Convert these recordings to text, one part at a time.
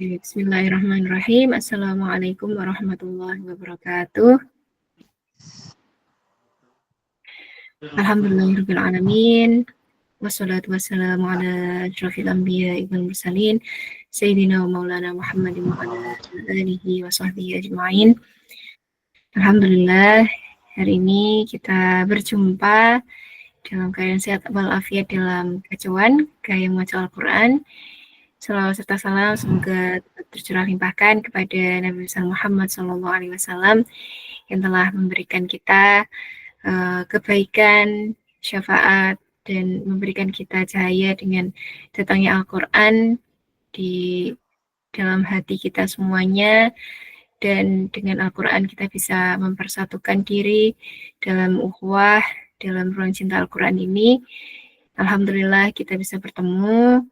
Bismillahirrahmanirrahim. Assalamualaikum warahmatullahi wabarakatuh. Alhamdulillahirabbil alamin. Wassalatu wassalamu ala asyrofil anbiya'i wal mursalin sayyidina wa maulana Muhammadin wa ala alihi wa sahbihi ajma'in. Alhamdulillah, hari ini kita berjumpa dalam keadaan sehat walafiat dalam kacauan gaya membaca Al-Quran. Salawat serta salam semoga tercurah limpahkan kepada Nabi besar Muhammad SAW yang telah memberikan kita kebaikan, syafaat, dan memberikan kita cahaya dengan datangnya Al-Quran di dalam hati kita semuanya. Dan dengan Al-Quran kita bisa mempersatukan diri dalam ukhuwah, dalam ruang cinta Al-Quran ini. Alhamdulillah kita bisa bertemu,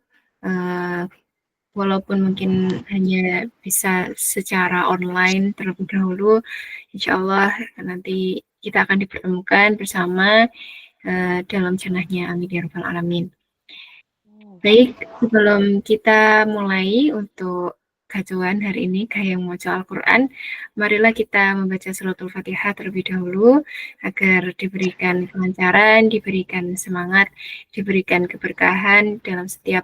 walaupun mungkin hanya bisa secara online terlebih dahulu. Insya Allah nanti kita akan dipertemukan bersama dalam jannahnya, amin ya rabbal alamin. Baik, sebelum kita mulai untuk kacauan hari ini, gaya membaca Al-Quran, marilah kita membaca suratul Fatihah terlebih dahulu, agar diberikan kelancaran, diberikan semangat, diberikan keberkahan dalam setiap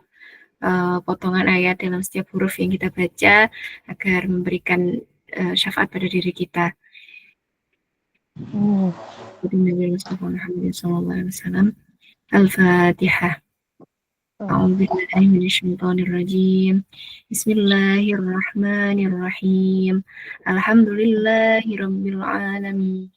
potongan ayat, dalam setiap huruf yang kita baca, agar memberikan syafaat pada diri kita. Nabi Mustafa Muhammad SAW. Al-Fatihah. A'udzubillahi minasyaitonirrajim. Bismillahirrahmanirrahim. Alhamdulillahirabbil alamin.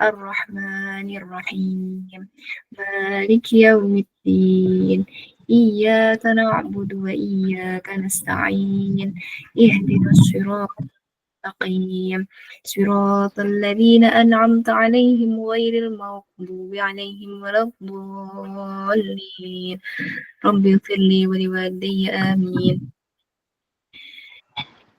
Arrahmanirrahim. Maliki yaumiddin. Iyyaka na'budu wa iyyaka nasta'in. Ihdinas siratal mustaqim. Siratal ladzina an'amta 'alaihim ghairil maghdubi 'alaihim waladdallin. Rabbi firli wa liwalidayya amin.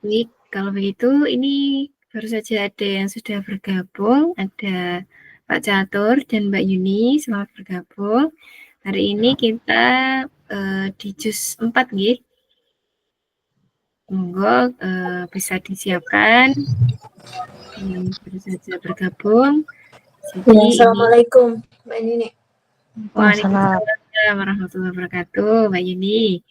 Baik, kalau begitu ini baru saja ada yang sudah bergabung, ada Pak Catur dan Mbak Yuni, selamat bergabung. Hari ini kita di juz 4 nggih. Monggo bisa disiapkan yang baru saja bergabung. Ya, assalamualaikum Mbak Yuni. Waalaikumsalam warahmatullahi wabarakatuh, Mbak Yuni.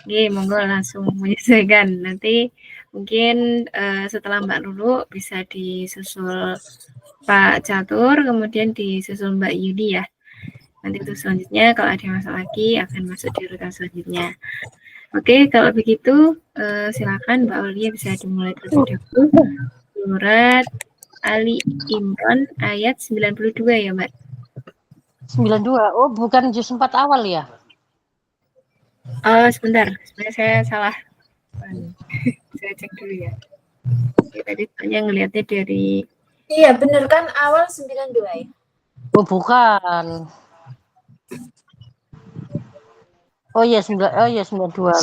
Oke, monggo langsung menyesuaikan. Nanti mungkin setelah Mbak Lulu bisa disusul Pak Catur, kemudian disusul Mbak Yuni ya. Nanti untuk selanjutnya kalau ada masalah lagi akan masuk di urutan selanjutnya. Oke, kalau begitu silakan Mbak Aulia bisa dimulai terlebih dahulu. Surat Ali Imran ayat 92 ya Mbak? 92, oh bukan juz 4 awal ya? Sebentar, sebenarnya saya salah. Saya cek dulu ya. Oke, tadi hanya ngelihatnya dari... Iya, bener kan awal 92 ya? Oh bukan. Oh iya 92. 92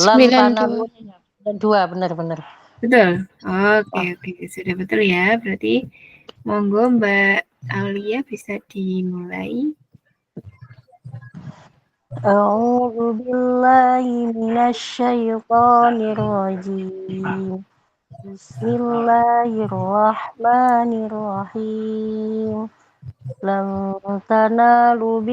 benar. Betul. Oke, sudah betul ya. Berarti monggo Mbak Aulia bisa dimulai. A'udzu billahi minasyaitonir rajim. Bismillahirrahmanirrahim. Lan tanalu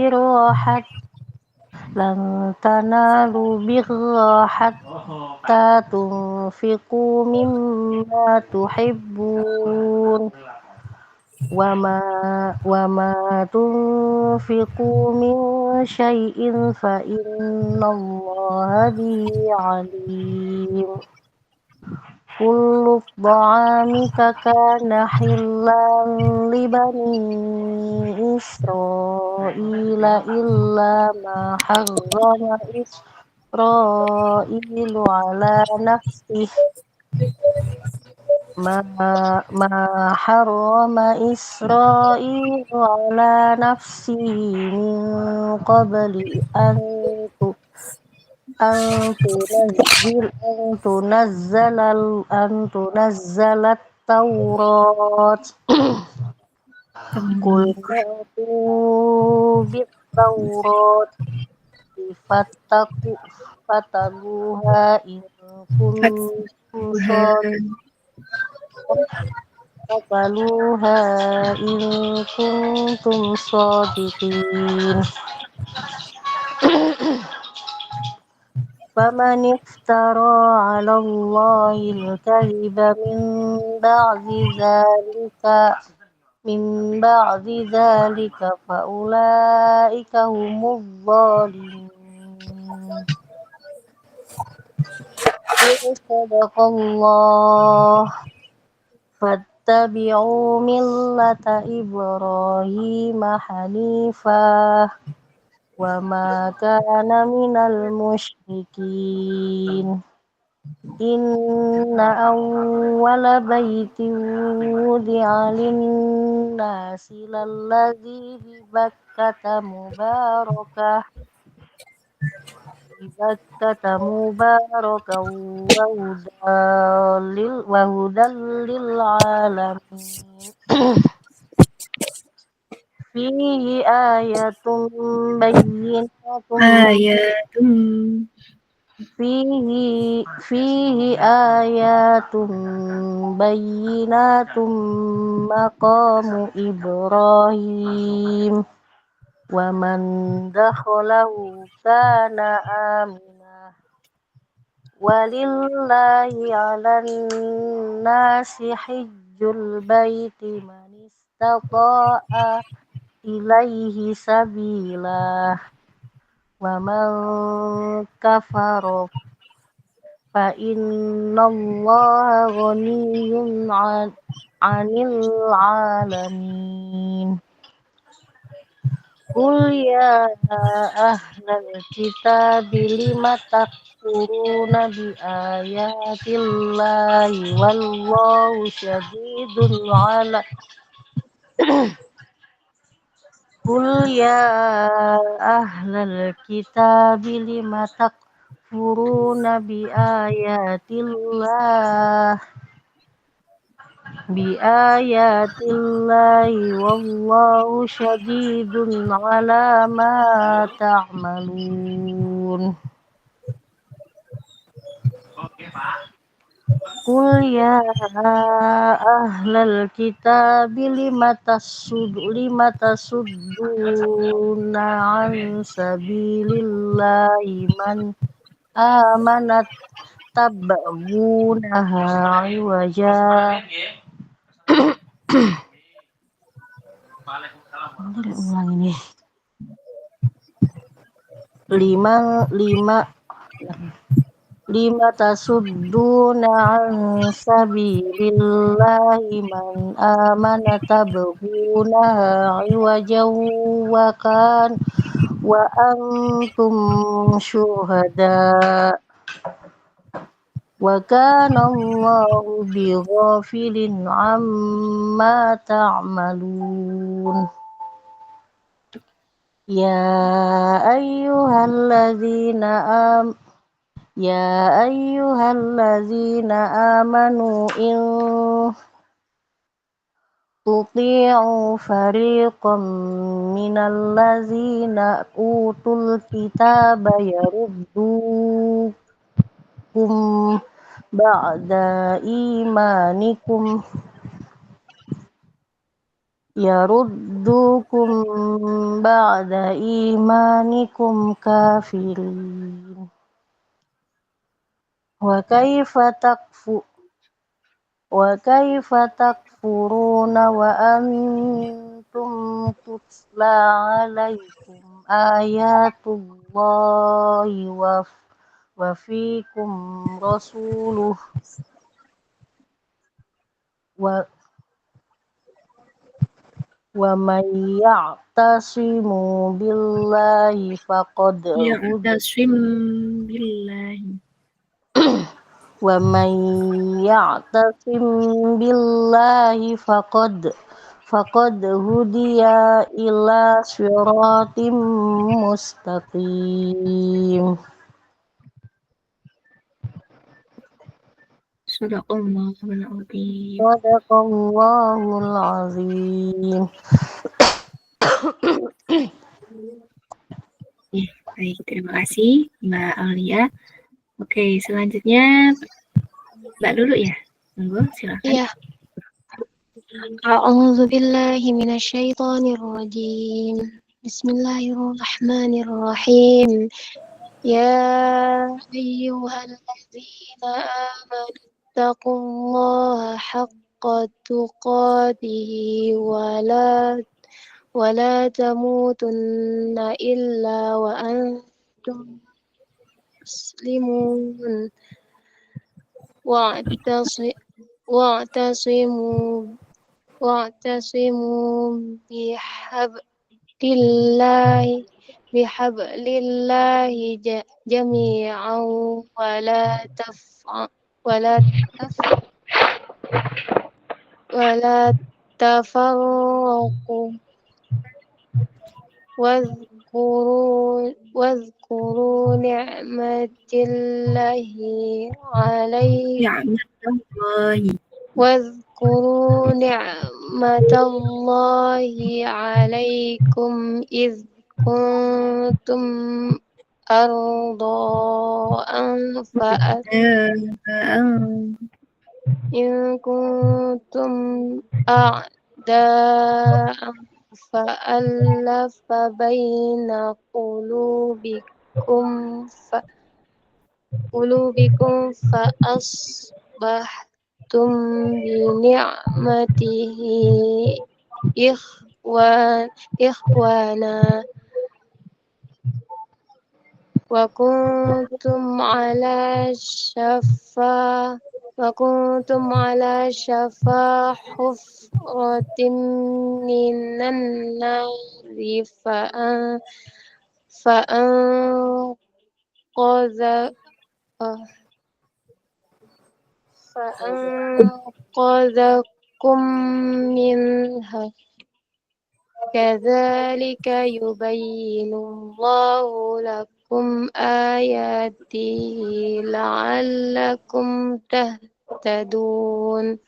birra hatta tunfiqu mimma tuhibbun wa ma tunfiqu min syai'in fa innallaha bihi 'alim. Kullu dha'ami kana hillan li bani Israila illa ma harrama Israilu ala nafsihi ma harrama Israilu ala nafsihi min qabli an tunazzalat Taurat. Qul fa'tu bit Taurat fatabuha in kuntum Tuhan. faqbaluha in kuntum shadiqin. فمن افترى على الله الكذب بعد ذلك فأولئك هم الظالمون. صدق الله. فاتبعوا ملة إبراهيم حنيفا وما كان من المشركين. إن أول بيت وضع للناس للذي ببكة مباركا وهدى للعالمين. فيه آية بينات Ayatum. فيه آيات بينات مقام إبراهيم ومن دخله كان آمنا ولله على الناس حج البيت من استطاع إليه سبيلا ومن كفر فإن الله غني عن العالمين. قل يا أهل الكتاب لم تكفرون بآيات الله والله شديد على قل يا أهل الكتاب لم تكفرون بآيات الله والله شديد على ما تعملون. قل يا أهل الكتاب لم تصدون عن سبيل الله من آمن تبغونها عوجا lima tasudduna an sabilillahi man amana tabghunaha iwajan wa antum syuhada wa kana Allahu bighafilin amma ta'malun. Ya ayyuhalladzina amanu in tuti'u fariqam minalladzina utul kitaba yaruddukum ba'da imanikum kafirin. Wa kaifa takfuruna wa antum tutla alaikum ayatullahi wa fikum rasuluh wa man ya'tasimu billahi faqad Ya'tasim billahi. wa man ya'tasim billahi faqad hudiya ila siratim mustaqim. Sadaqallahul azim. Sadaqallahul azim. Baik, terima kasih Mbak Aulia Oke, selanjutnya Mbak Lulu ya. Monggo, silakan. Iya. A'udzu billahi minasyaitonir rajim. Bismillahirrahmanirrahim. Ya ayyuhalladzina amanu taqullaha haqqa tuqatih wa la tamutunna illa wa antum muslimun wa'tasimu واعتصموا بحبل الله جميعا ولا ولا تفرقوا واذكروا نعمة الله عليكم Ni'matullahi. واذكروا نعمة الله عليكم إذ كنتم أرضاء إن كنتم أعداء فألف بين قلوبكم فأصبحتم بنعمته إخوانا وكنتم على شفا حفرة من النار فأنقذكم منها كذلك يبين الله لكم آياته لعلكم تهتدون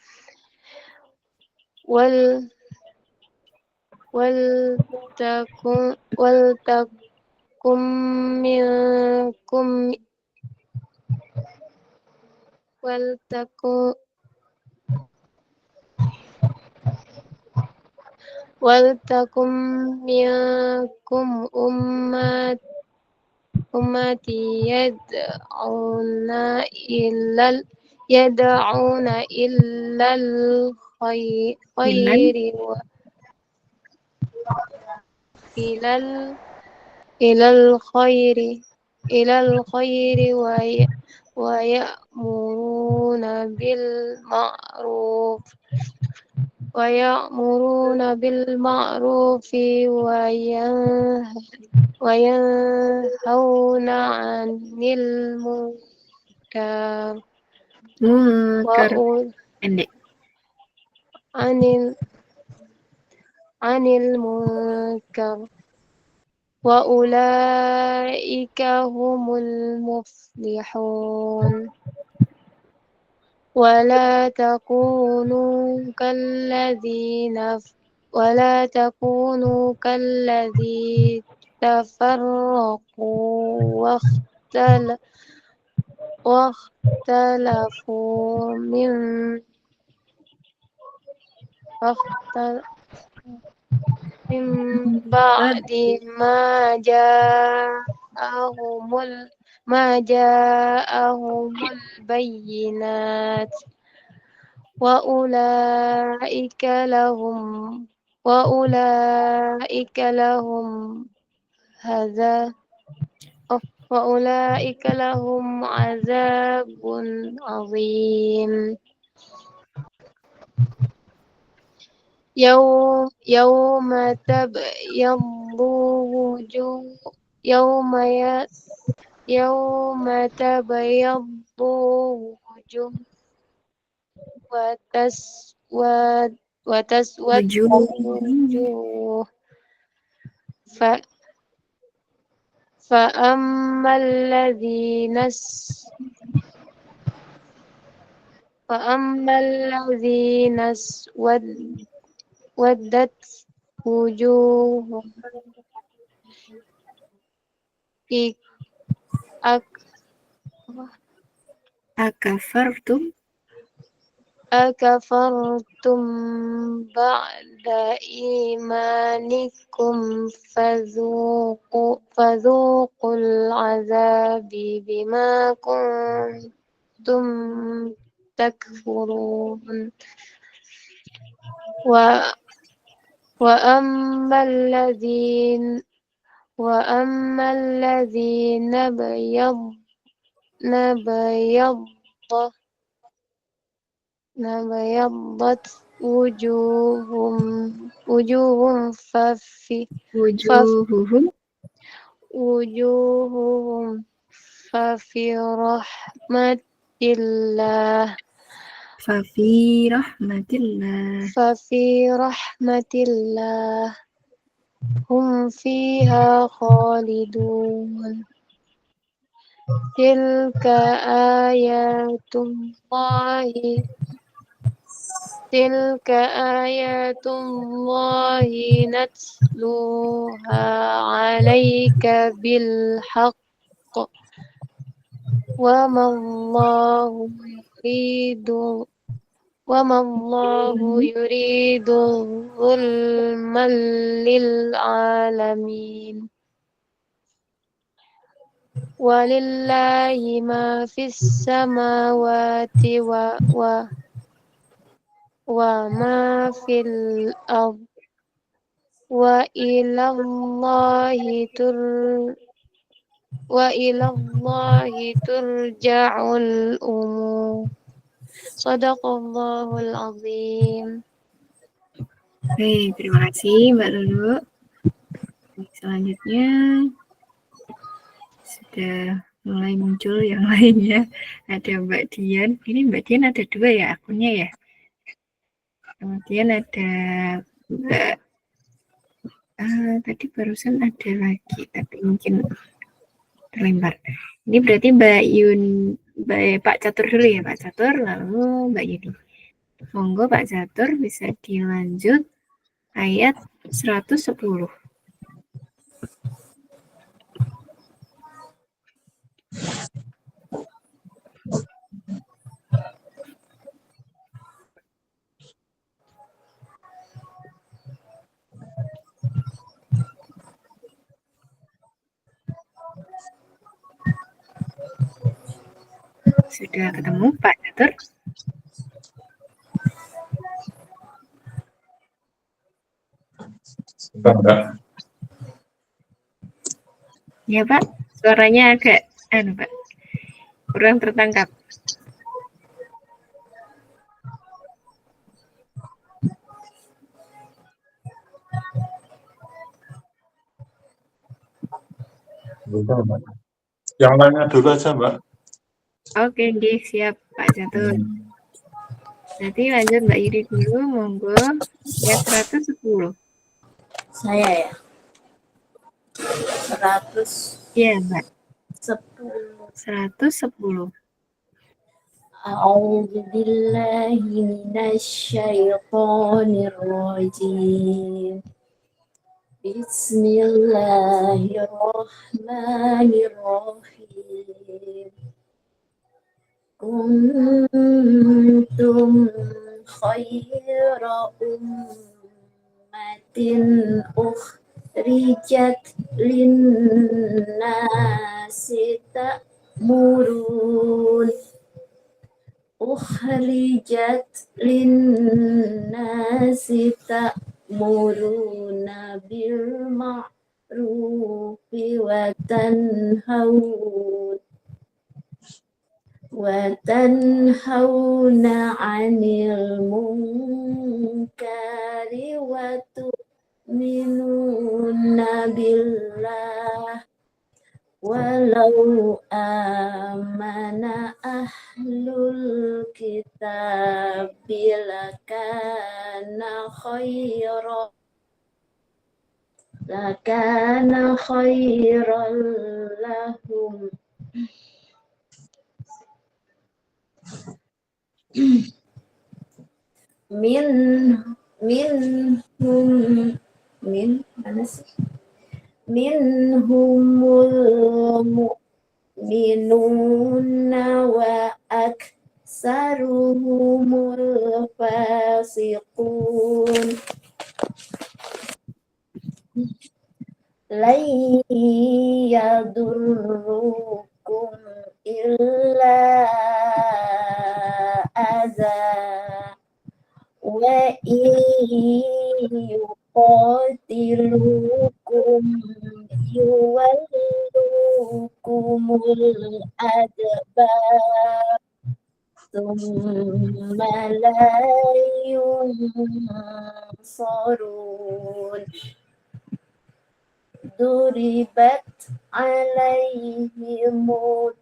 ولتكن منكم ولتكن منكم أمة يدعون إلى الخير إلى الخير ويأمرون بالمعروف وينهون عن المنكر Pendek. عن المنكر وأولئك هم المفلحون ولا تكونوا كالذي تفرقوا واختلفوا من بعد ما جاءهم البينات وأولئك لهم عذاب عظيم يوم تبيض وجوه يوم تبيض وجوه وتسود وجوه فأما الذين اسودت وجوههم Akafartum أكفرتم بعد إيمانكم فذوقوا العذاب بما كنتم تكفرون وأما الذين بيضت وجوههم wujuhuhum ففي رحمة الله fafi rahmatillah هم فيها خالدون تلك آيات الله نتلوها عليك بالحق وما الله يريد ظلما للعالمين ولله ما في السماوات وما في الأرض وإلى الله ترجع الأمور صدق الله العظيم. Baik, terima kasih Mbak Lulu. Selanjutnya sudah mulai muncul yang lainnya. Ada Mbak Dian. Ini Mbak Dian ada 2 ya akunnya ya. Kemudian ada Mbak tadi barusan ada lagi, tapi mungkin terlempar. Ini berarti Pak Catur dulu ya, Pak Catur, lalu Mbak Yudi. Monggo Pak Catur bisa dilanjut ayat 110. Sudah ketemu Pak Catur? Enggak. Ya Pak, suaranya agak Pak, kurang tertangkap. Yang lainnya dulu aja, Mbak. Oke, siap Pak Catur. Berarti lanjut Mbak Yudi dulu, monggo. Ya 110. Saya ya. 110. Iya, Mbak. 110. A'udzu billahi minasyaitonir rajim. Bismillahirrahmanirrahim. Kuntum khayra ummatin ukhrijat linnasi ta'murun bil ma'rufi wa tanhauna 'anil munkari wa tu'minuna billah walau amana ahlul kitabi lakana khairan lahum minhumul mu'minuna wa saruhumul fasiqun lan yadurrukum illa adza wa yuqatilukum yuwallukumul adbar thumma la yunsarun duribat alaihimut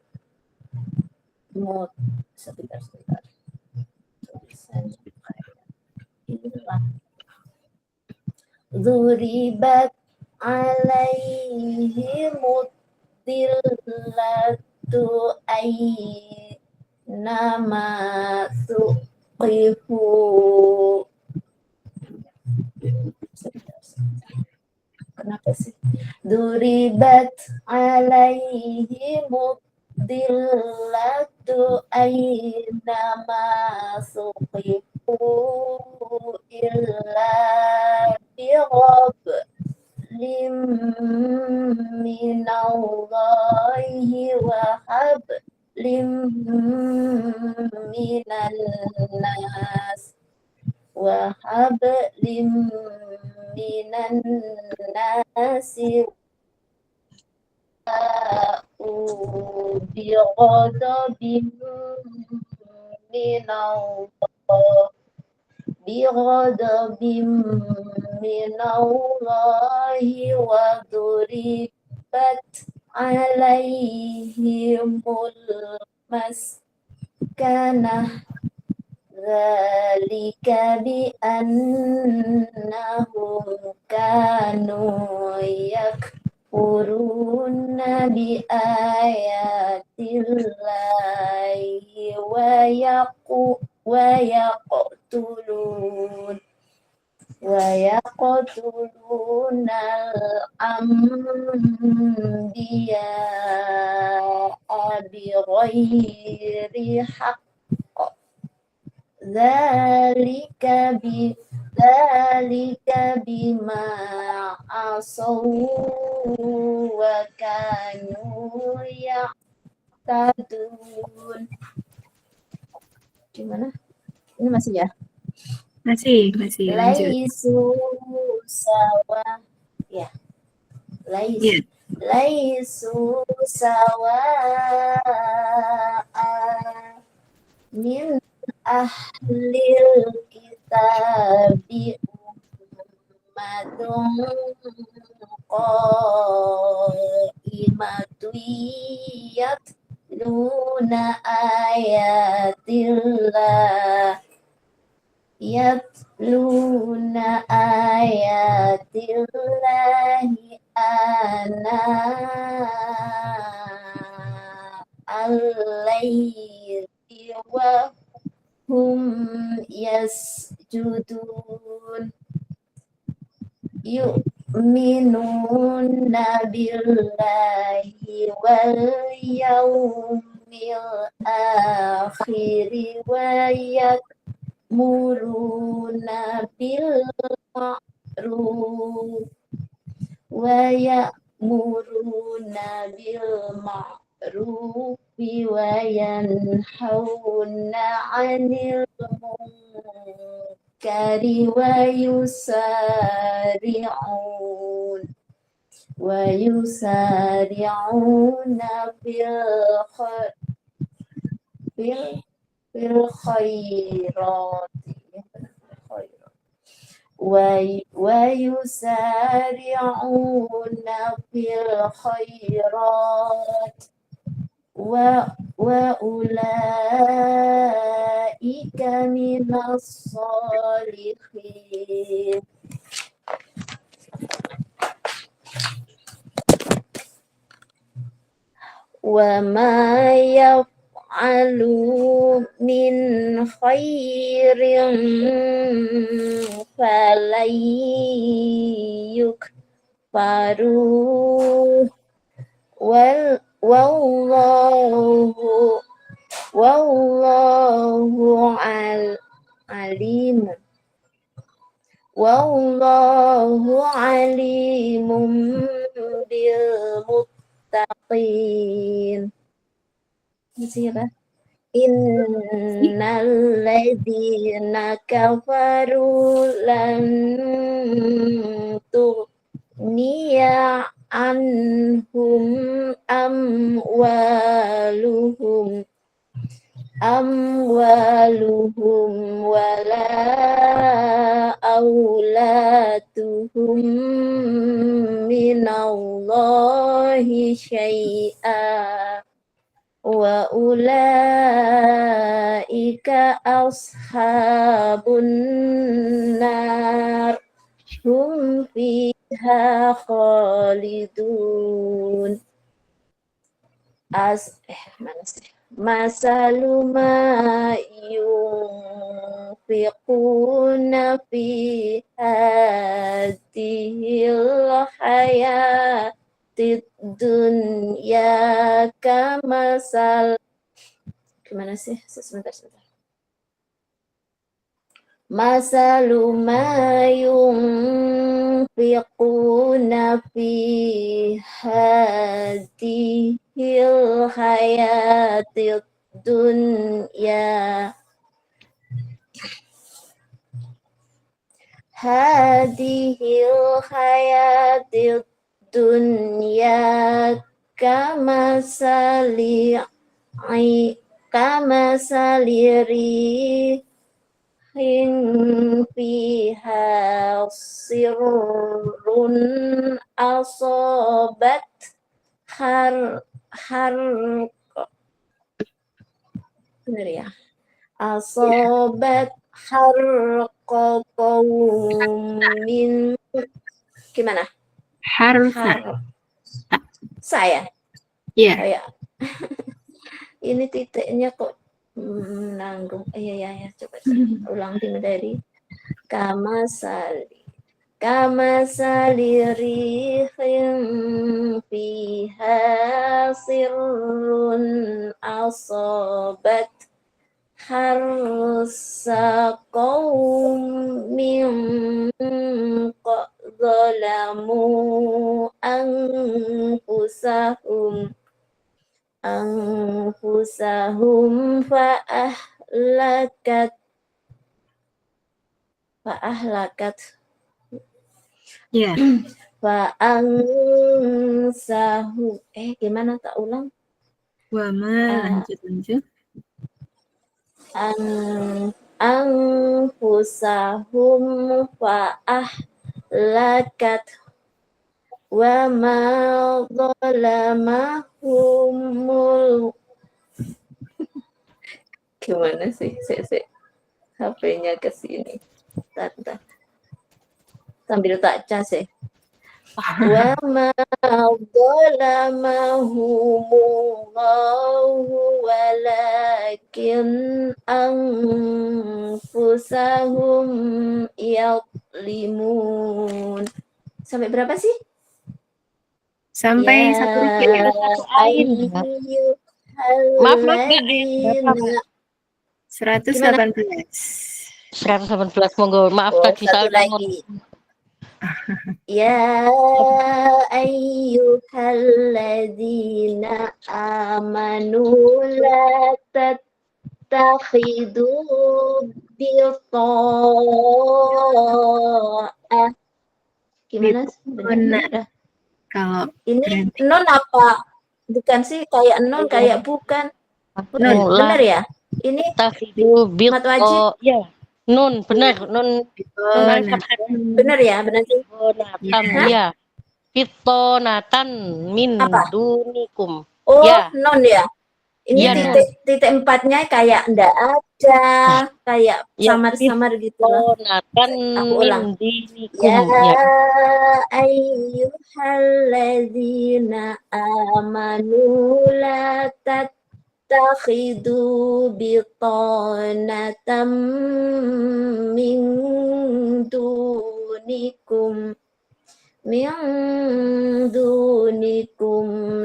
sebentar tulisannya hilang duribat alaihimut dillatu nama tuqifu kenapa sih duribat alaihimut dillatu ainama suqifu illa bighab lim minallahi wa hablim minan nas wa hablim minan nasi bighadabin minallahi wa duribat alaihimul maskanah dzalika bi annahum kanu yakfuruna bi ayatillahi wa yaqtulunal anbiya'a bighairi haqq dzalika bima asaw wa kanu ya'tadun. Gimana? Ini masih ya? Masih lanjut. Laisu sawa ya. Ya. Laisu sawa min ahlil kitabi ummatun qa'imatun yatluna ayatillahi ana al-layli wa hum yasjudun yu'minuna billahi wal yawmil akhiri wa ya'muruna bil ma'ruf wa yanhauna 'anil munkari wa yusari'una fil khairati wa yusari'una fil khairat wa ulaika minas sholihin. Wa ma yaf'alu min khairin falan yukfaruh wallahu Wallahu alimun bil muttaqin. Siapa? Innal ladzina kafaru lan tughniya anhum amwaluhum wala auladuhum minallahi syai'a wa ulaika ashabun nar hum fiha khalidun. Mana sih? Masalu ma yunfiquna fi hadhil hayatid dunya kamasal. Gimana sih? Sebentar. Masalu ma yunfiquna fi hadhil hayatid dunya kamasali fiha sirrun asobat bener ya? Asobat harqa qaumin gimana? Harsa. Saya. Iya. Kayak ini titiknya kok nanggung. Ya, coba ulang dari kamasali rihin fiha sirrun asobat harsa qaumin zalamu anfusahum fa'ahlakat Iya. fa'ansahu gimana tak ulang? Wa ma lanjut. Anfusahum fa'ahlakat wa ma zalamahumul gimana sih? HP-nya ke sini. Bentar. Sambil tak cas ya. Wa ma zalamahumullahu walakin anfusahum yadlimun. Sampai berapa sih? Sampai satu rupiah ya. Maaf, 118. monggo. Maaf tadi satu saya lagi. Ya ayyuhalladzina amanu la tattakhidu bita'ah. Gimana? Benar. Kalau ini non apa? Bukan sih kayak non kayak bukan. Benar ya? Ini takhidu bil ya. Nun benar, nun benar ya, benar sih. Ya. Fitonatan min dunikum. Oh, ya. Non ya. Ini ya, titik empatnya kayak enggak ada, kayak samar-samar gitu loh. Fitonatan min dunikum. Ya ayyuhalladzina amanu la tattakhidu bitanatan min dunikum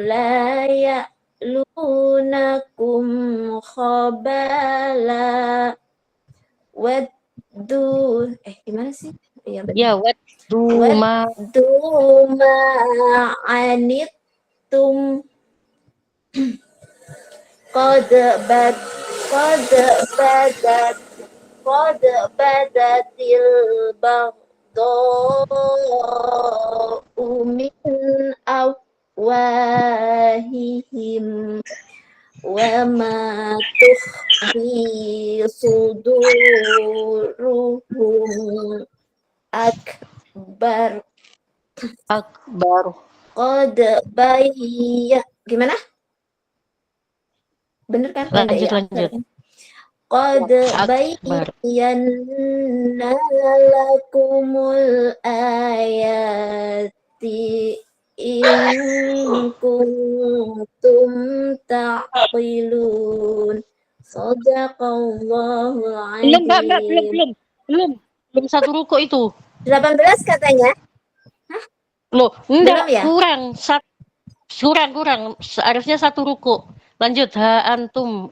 la ya'lunakum khabala waddu gimana sih? Iya benar. Ya, waduma. Waduma anittum qad bad qad badat qad badatil baghdha'u min afwahihim wa ma tukhfi suduruhum akbar. Qad gimana? Bener kan? Pendek ya? Lanjut. Qad Akbar. bayyana lakumul ayati in kuntum ta'qilun. Shadaqallahu Belum, Mbak, azim. belum satu ruko itu. 18 katanya. Loh, enggak, Belum ya? kurang. Seharusnya satu ruko. Lanjut, ha antum.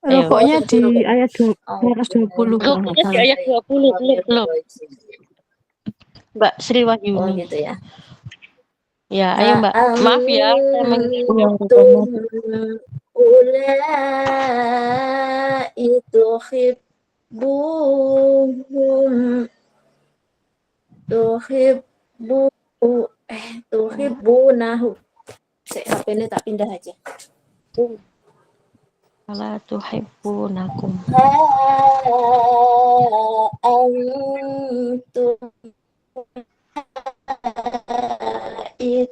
Rokoknya di ayat 220. Rukuknya di ayat 20, belum. Mbak Sri Wahyuni. Oh gitu ya. Ya, ayo Mbak. Maaf ya, saya tuhibbunahu. HP ini tak pindah aja. Wala tuhibbunakum. Antum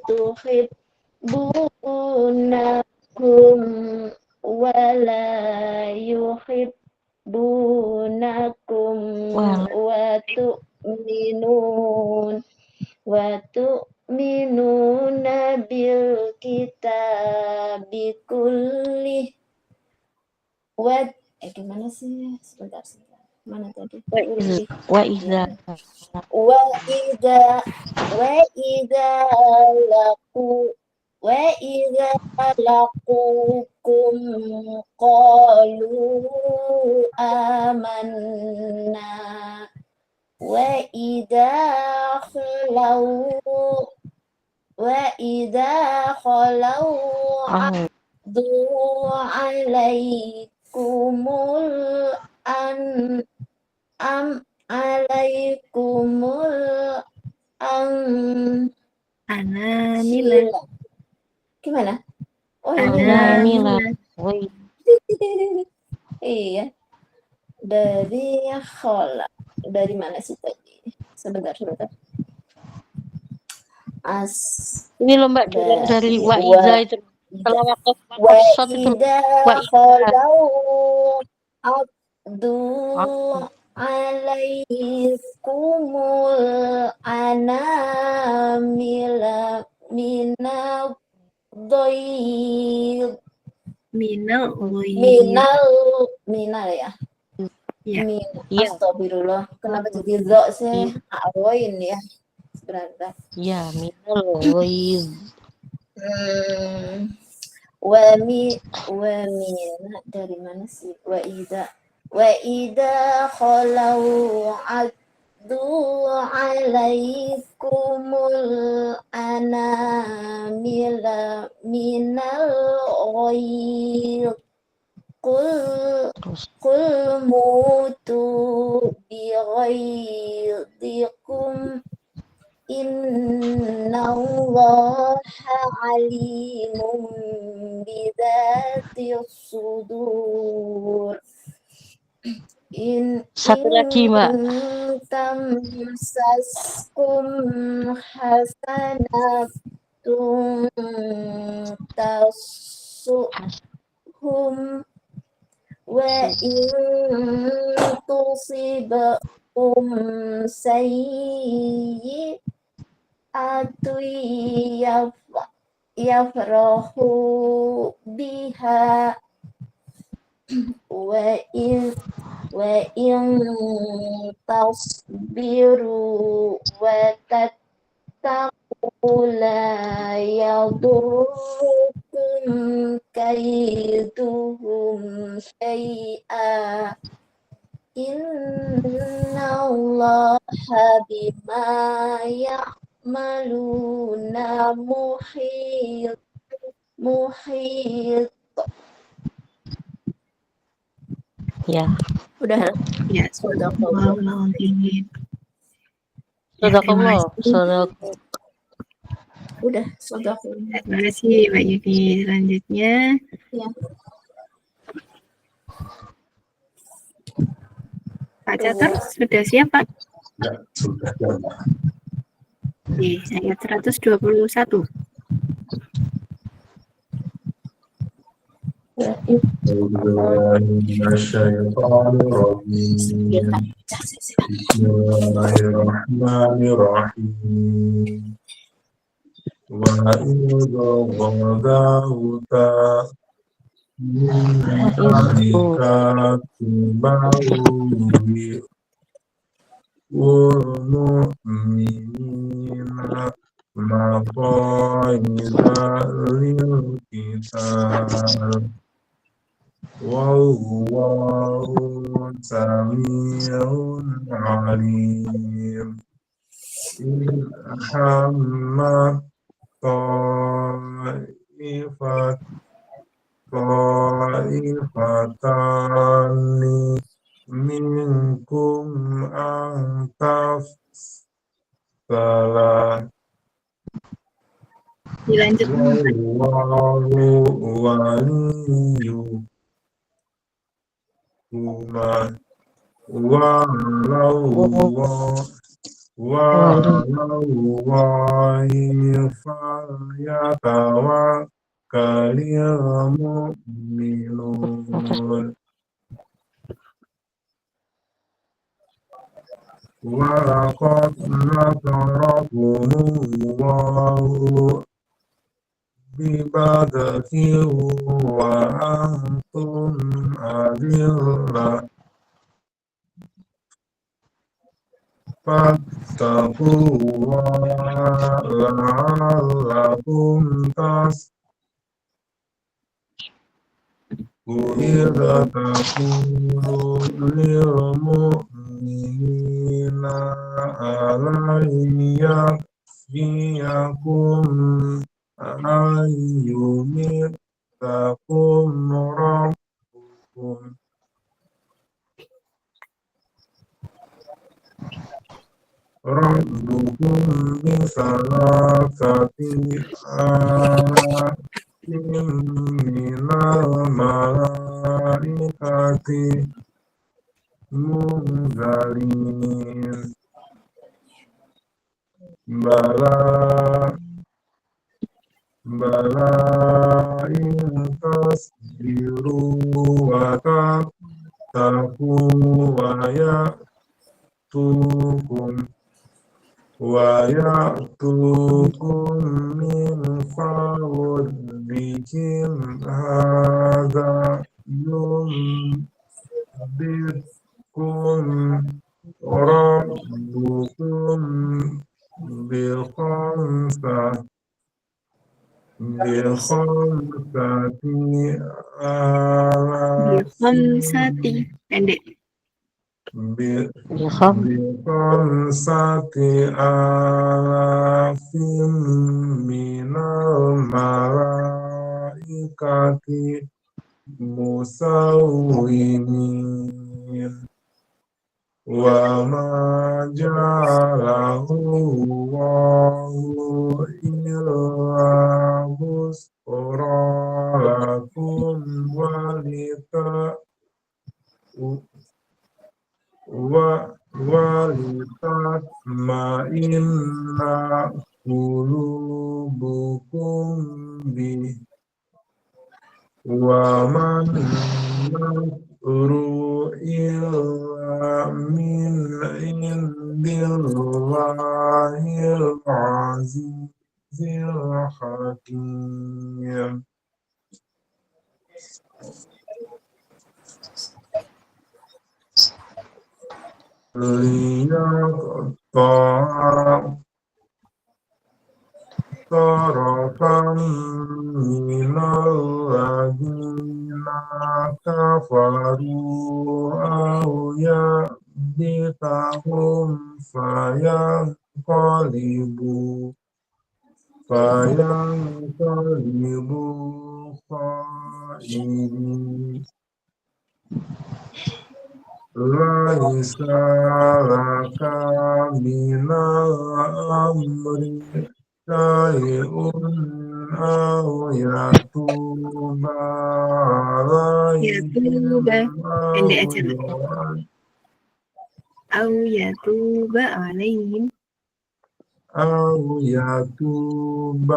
tuhibbunakum wala yuhibbunakum wa tu'minuna bil kitabi kulli gimana sih? Sebentar. Mana tadi? Wa idza laqukum qalu amanna wa idza khalau adu Anamila. Gimana? Oh, Anamila. Iya. Dari mana sih tadi? Sebentar. Ini loh Mbak, dari wa idza itu. Setelah wakaf itu. Wa khalau adu alaikumul anamila minal ya. Iya. Astagfirullah. Kenapa jadi zo sih? Aroin ya. Sebentar. Ya, minal ghaid. Dari mana sih? Wa idza khalau adu alaikumul anamila minal ghaid qul mutu bi ghaidikum innallaha alimun bidatis sudur. Satu lagi Mbak. Tamsaskum hasanatun tasuhum wa in tusibkum sayyi'atu yafrahu biha wa in tasbiru wa tattaqu la yadurrukum kaiduhum syai'a Innallaha bima ya'maluna muhit. Ya. Udah. Ya, Sadaqallahul-Azim. Ya, terima Sadaqallah. kasih. Udah, sadaqallah. Terima kasih Mbak Yudi. Selanjutnya, Ya. Pak Catur sudah siap, Pak? Ya, sudah. Oke, ayat 121. Ya, Bismillahirrahmanirrahim. Wa idza ghadawta min ahlika tubawi mu'minina maqaida lil kitab wallahu sami'un alim. In hamma ta'ifatani minkum antafsala Dilanjutkan, Pak. wallahu waliyuhuma wa'alallahi falyatawakkalil mu'minun. Walaqad nasarakumullahu bibadrin wa antum adillah fattaqullaha la'allakum idza taqulu lil mu'minina alayya yakfiyakum ayyumitakum rabbukum bisalasati minal malaikati munzalin. Bala in tasbiru wa tattaqu wa ya'tukum min fawrikum hadza yumdidkum rabbukum bikhamsati Khamsati, pendek. bikhamsati alafim minal malaikati musawwimin. Wa ma ja'alahu Allahu illa busra lakum walitatma'inna qulubukum bih wa man nasru illa min indillahil azizil hakim. Liyaqta'a tarafan minal ladina كفروا أو يأبتهم فينقلبوا خائبين ليس لك من الأمر شيء أو يتوب Yatuba, عليهم pendek aja lah. Au yatuba alaihim. أو يتوب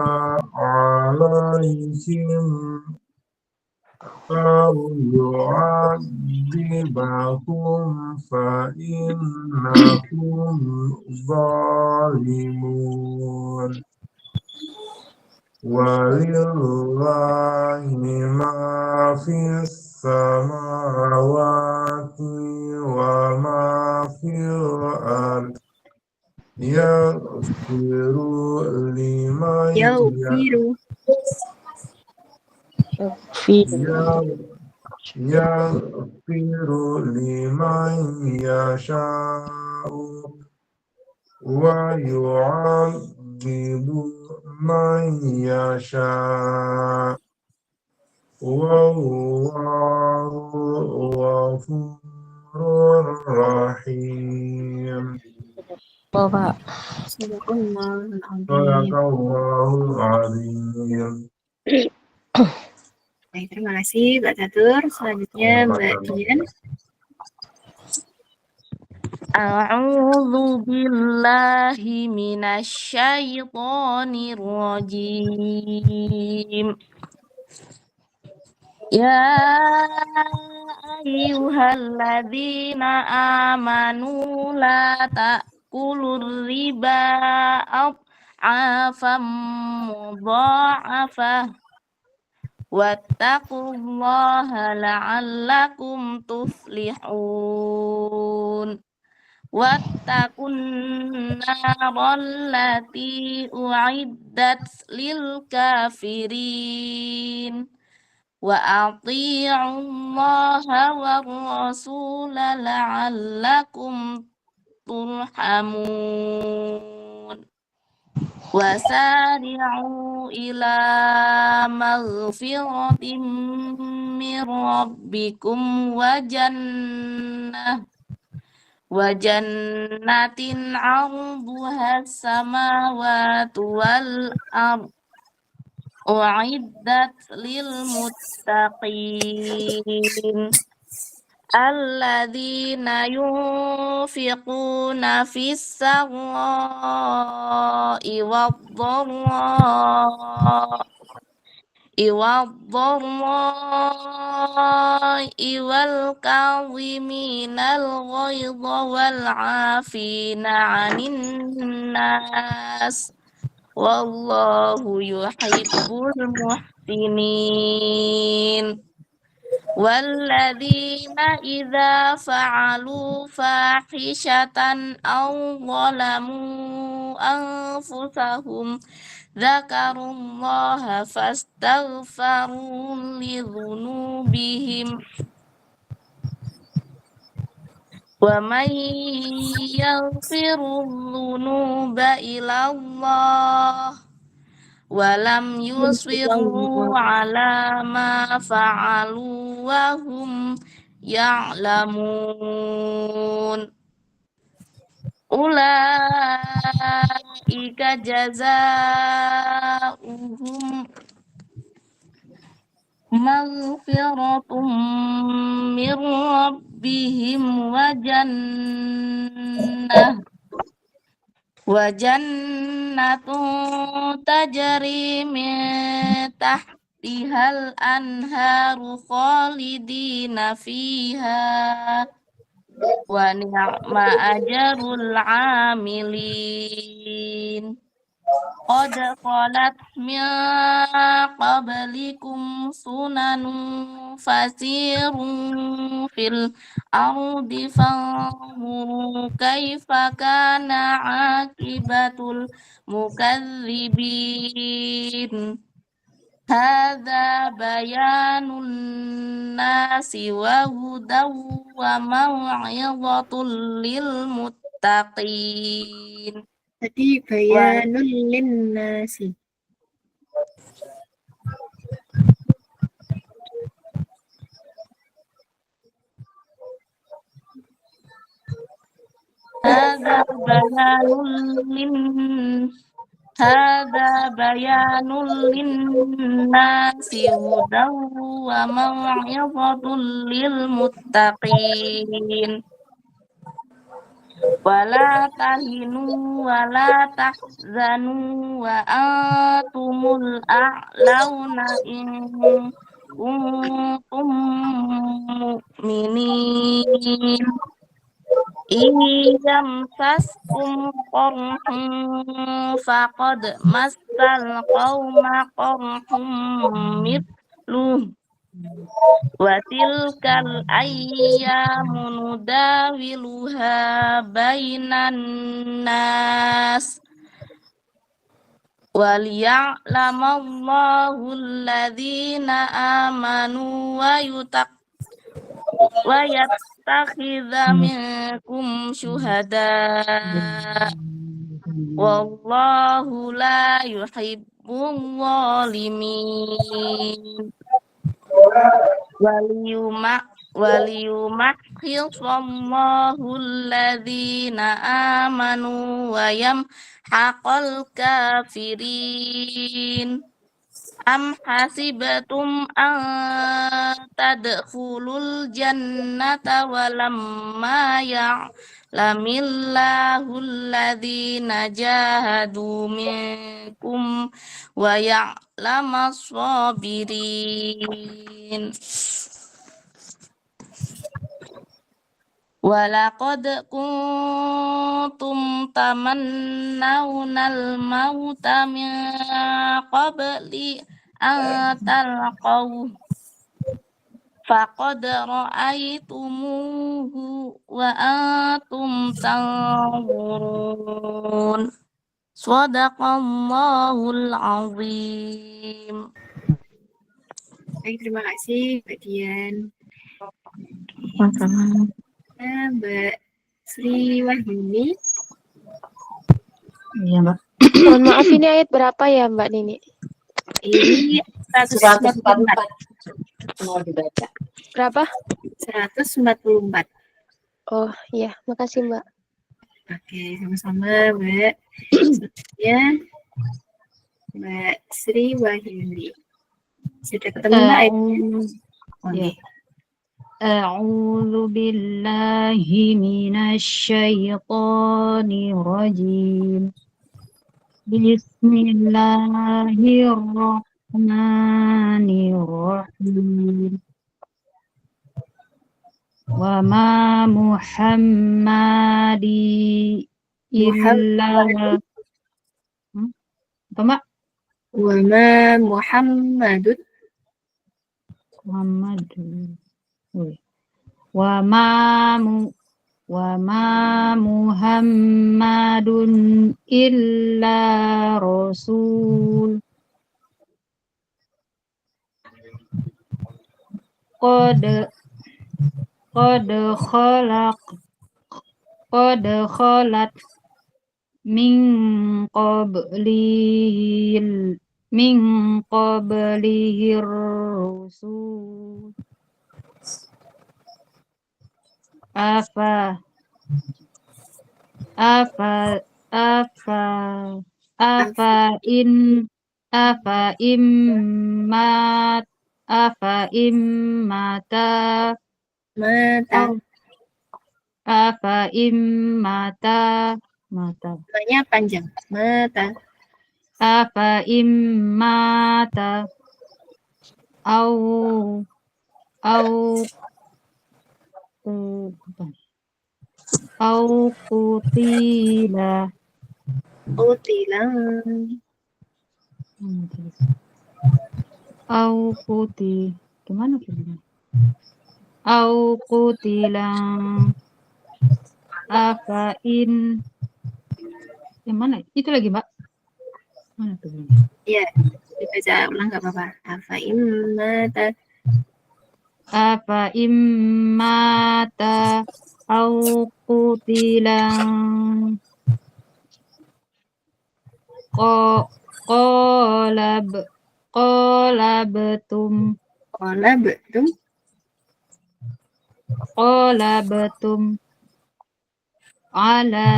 عليهم أو يعذبهم فإنكم ظالمون ولله ما في السماوات وما في الأرض يغفر لمن Yaghfiru. يغفر لمن يشاء ويعذب من يشاء والله غفور رحيم. Bapak. Sadaqallahul صدق azim. الله العظيم. Baik, terima kasih Mbak Catur. Selanjutnya Mbak Dian. A'udzu billahi minasyaitonir rajim. Ya ayyuhalladzina amanu la ta'kulur riba adhafan mudha'afah wattaqullaha la'allakum tuflihun. Wattaqun narallati u'iddat lil kafirin. Wa ati'ullaha war rasula la'allakum turhamun. Wasari'u ila maghfiratin min rabbikum wa jannatin 'arduha as-samawati wal ardh u'iddat lil muttaqin alladzina yunfiquna fis sarra'i wad-dharra'i wal kadhiminal ghaidha wal 'afina 'anil nas wallahu yuhibbul muhsinin. Walladzina idza fa'alu fahishatan aw zalamu anfusahum dzakarullaha fastaghfaru lidzunubihim wa may yaghfiru dzunuba illallah walam yuswirru ala ma fa'alu wa hum ya'lamun. Ulaika jazaa'uhum maghfiratum min rabbihim wa jannatun tajri min tahtihal anharu khalidina fiha wa ni'ma ajrul 'amilin. Qad qalat min qablikum sunanun fasirun fil ardi fanzuru kaifa kana aqibatul mukadzibin. Hadza bayanun nasi wa hudaw wa mau'izatul lil muttaqin. Tadi bayanul linnasi. Hadza bayanul lin Hadza bayanul linnasi hudaw wa mau'izatul lil muttaqin. Wala tahinu wala tahzanu wa antumul a'launa in kuntum mu'minin. Iyam saskum qarhun faqad massal qawma qarhun mithluh wa tilkal ayyamu nudawiluha bainan nas waliya'lamallahu alladhina amanu wa yattakhidha minkum syuhada wallahu la yuhibbul zalimin waliyumahhisallahu alladhina amanu wa yamhaqal kafirin. Am hasibatum an tadkhulul jannata walamma ya'lamillahu alladhina jahadu minkum wa ya'lamas sabirin. Walaqad kuntum tamannawnal mauta min qabli an talqaw faqad ra'aytumuhu wa antum tanzurun. Shadaqallahul azim. Baik, terima kasih Mbak Dian. Mbak Sri Wahyuni. Iya, Mbak. Mohon maaf, ini ayat berapa ya Mbak Nini? Ini 144. Mau dibaca. Berapa? 144. Oh iya, makasih Mbak. Oke, sama-sama Mbak. Selanjutnya Mbak Sri Wahyuni. Sudah ketemu Mbak? Oke. أعوذ بالله من الشيطان الرجيم بسم الله الرحمن الرحيم وما محمد إلا Mbak? Wama Muhammadun Wama Muhammadun illa rasul qad khalat min qablihi rusul afa mata namanya panjang. Mata au kutila gimana filmnya? Au kutila yang mana? Itu lagi Mbak. Mana tuh? ya Dibaca ulang nggak apa-apa. Afa immata. Afa immata au qutilan qalab qalabtum Kola betum. qalabtum ala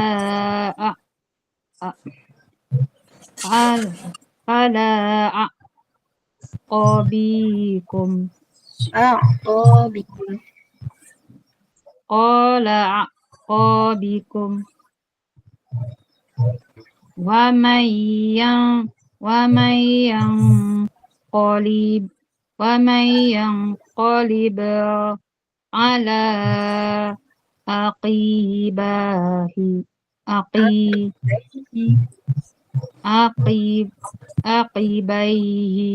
a- al ala aqabikum A'qabikum. qala aqabikum wa may yanqalib ala aqibahi aqibaihi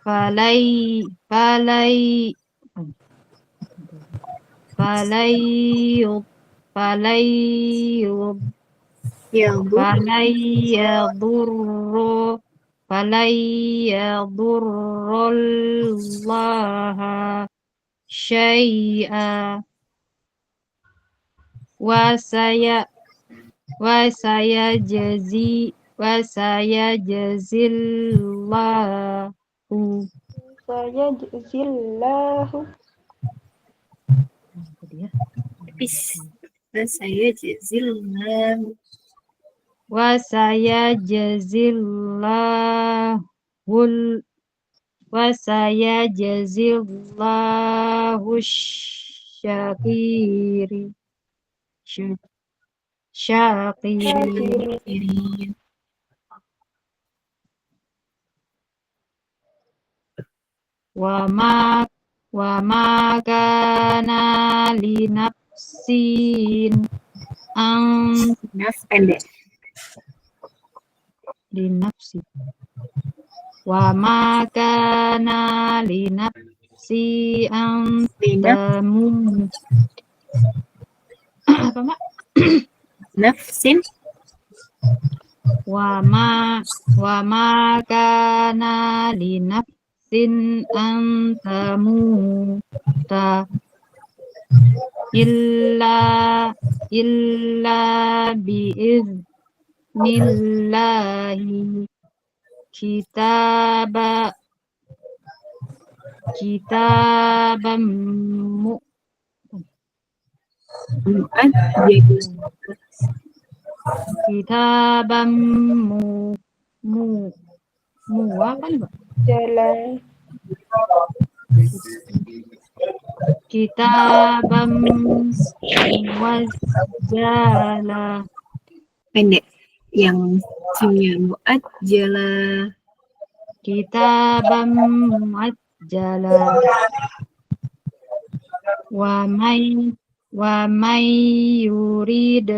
falai Yadhu. Falayadurrullaha syai'a wasayajazillahu Bis. Saya jazillah. wasayajazillahu syakirin Kirim. wa ma kana linafsin an Naf pendek. linafsi wa ma kana linafsi an Linaf. tamut apa mak Nafsin. wa ma kana linafsin an tamuta illa biiznillahi kitaban kitaban apa nih Mbak? Kitaban muwajjala Pendek. Yang jimnya mu'ajjala. kitaban muwajjala wa may yurid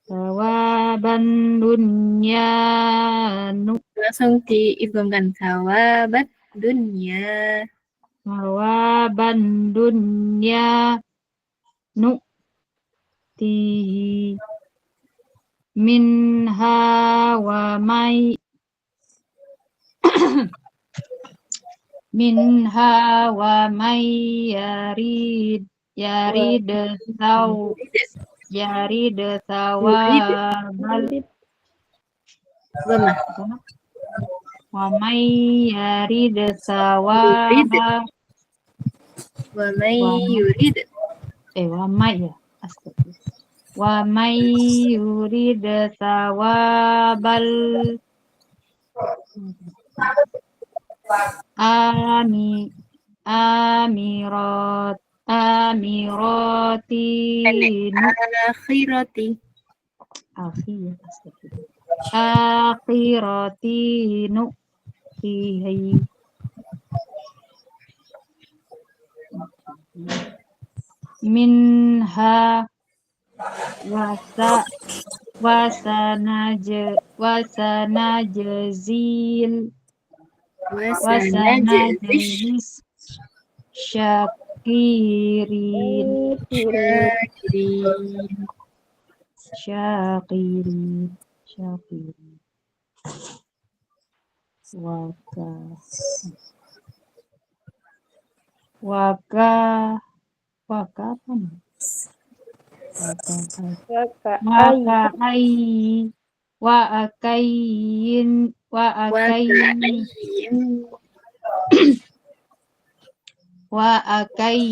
thawaban dunya Langsung diidghamkan. Sawabat dunya. thawaban dunya nu'tihi minha wa may yarid thawabal Lemah. wa may yarid thawaba Wa may yurid. wa may ya astagfirullah wa may yurid thawabal amirati Akhirati. akhirati nu'tihi minha wasanajzil wasanajzi syakirin syakirin syakirin syakirin waka waka waka apa nih? Waka ai wa akain waka'ayyin wa akai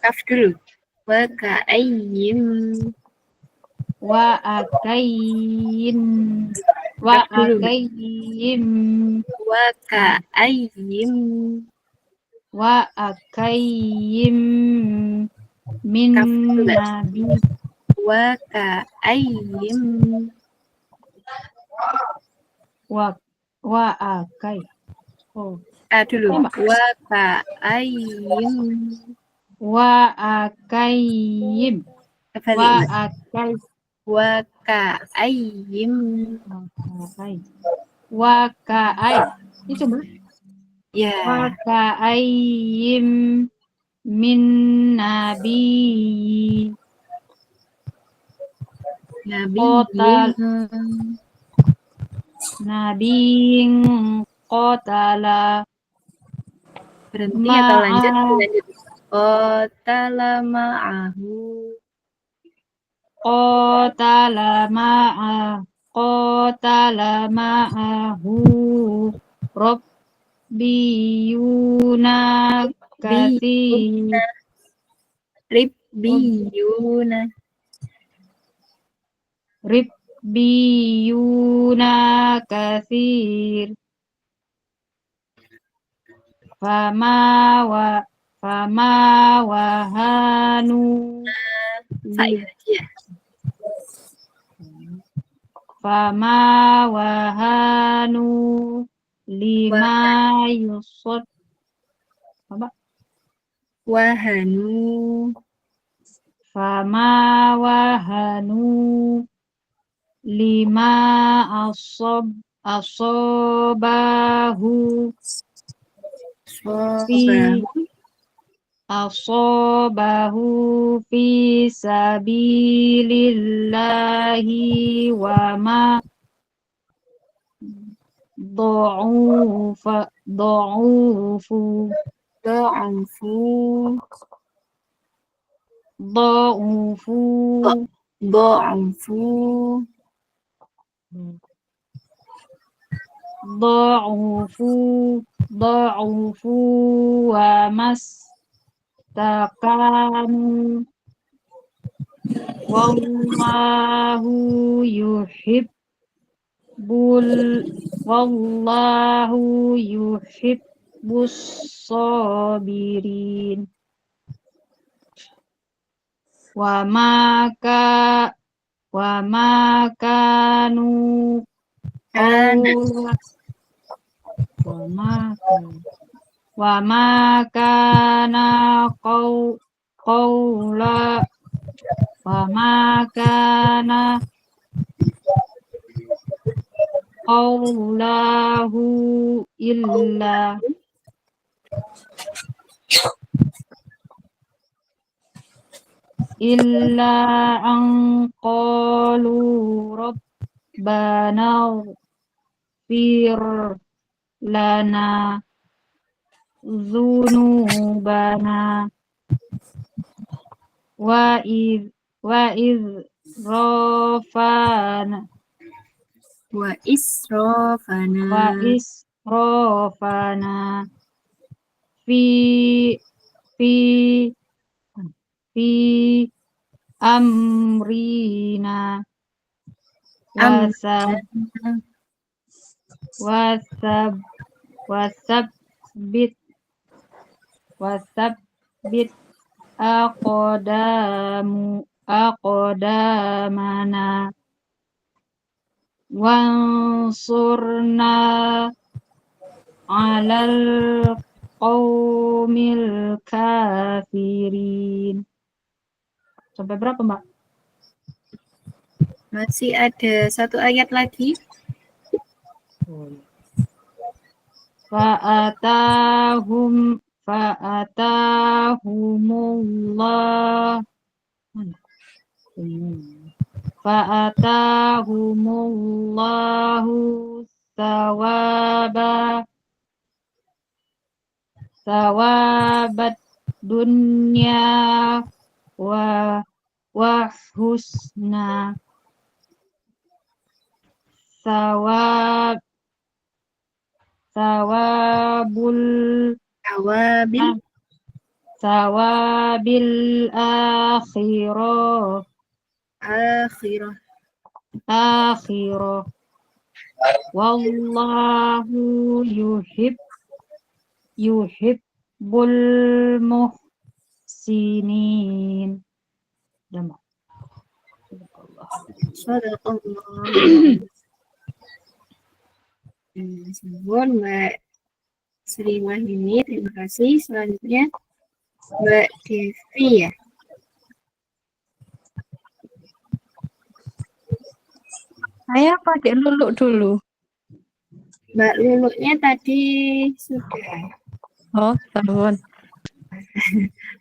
kaf dulu waka'ayyin wa akain wa kaf dulu akain waka'ayyin wa akain min kaf dulu Mbak. nabi waka'ayyin wa akai dulu Mbak. waka'ayyin wa akain kembali wa Mbak. akai waka'ayyin wa kai itu Mbak. ya Waka'ayyim min nabi nabiyyin nabiyin qatala berhenti atau lanjut ma'a lanjut qatala ma'ahu qatala ma'ahu rabbiyuna katsir ribbiyuna ribbiyuna katsir fama wahanu saya ya fama wahanu lima yusod apa wahanu fama wahanu lima asobahu fi sabilillahi wa ma du'ufu ضعفوا ومستكانوا والله يحب الصابرين وما كانوا وما كان قوله إلا أن قالوا ربنا اغفر لنا ذنوبنا وإسرافنا في أمرنا وثبت أقدامنا وانصرنا على القوم الكافرين. Sampai berapa, Mbak? Masih ada satu ayat lagi. Fa'atahumullah Fa'atahumullahu sawabat dunya wa husna sawabul Awabil sawabil akhirah akhirah. wallahu yuhibbul muhsinin. Jamaah. Sadaqallah. Sambung Mbak Sri Wahyuni, terima kasih. Selanjutnya Mbak Devi ya. Saya pakai luluk dulu. Mbak Luluknya tadi sudah. Oh, tahun.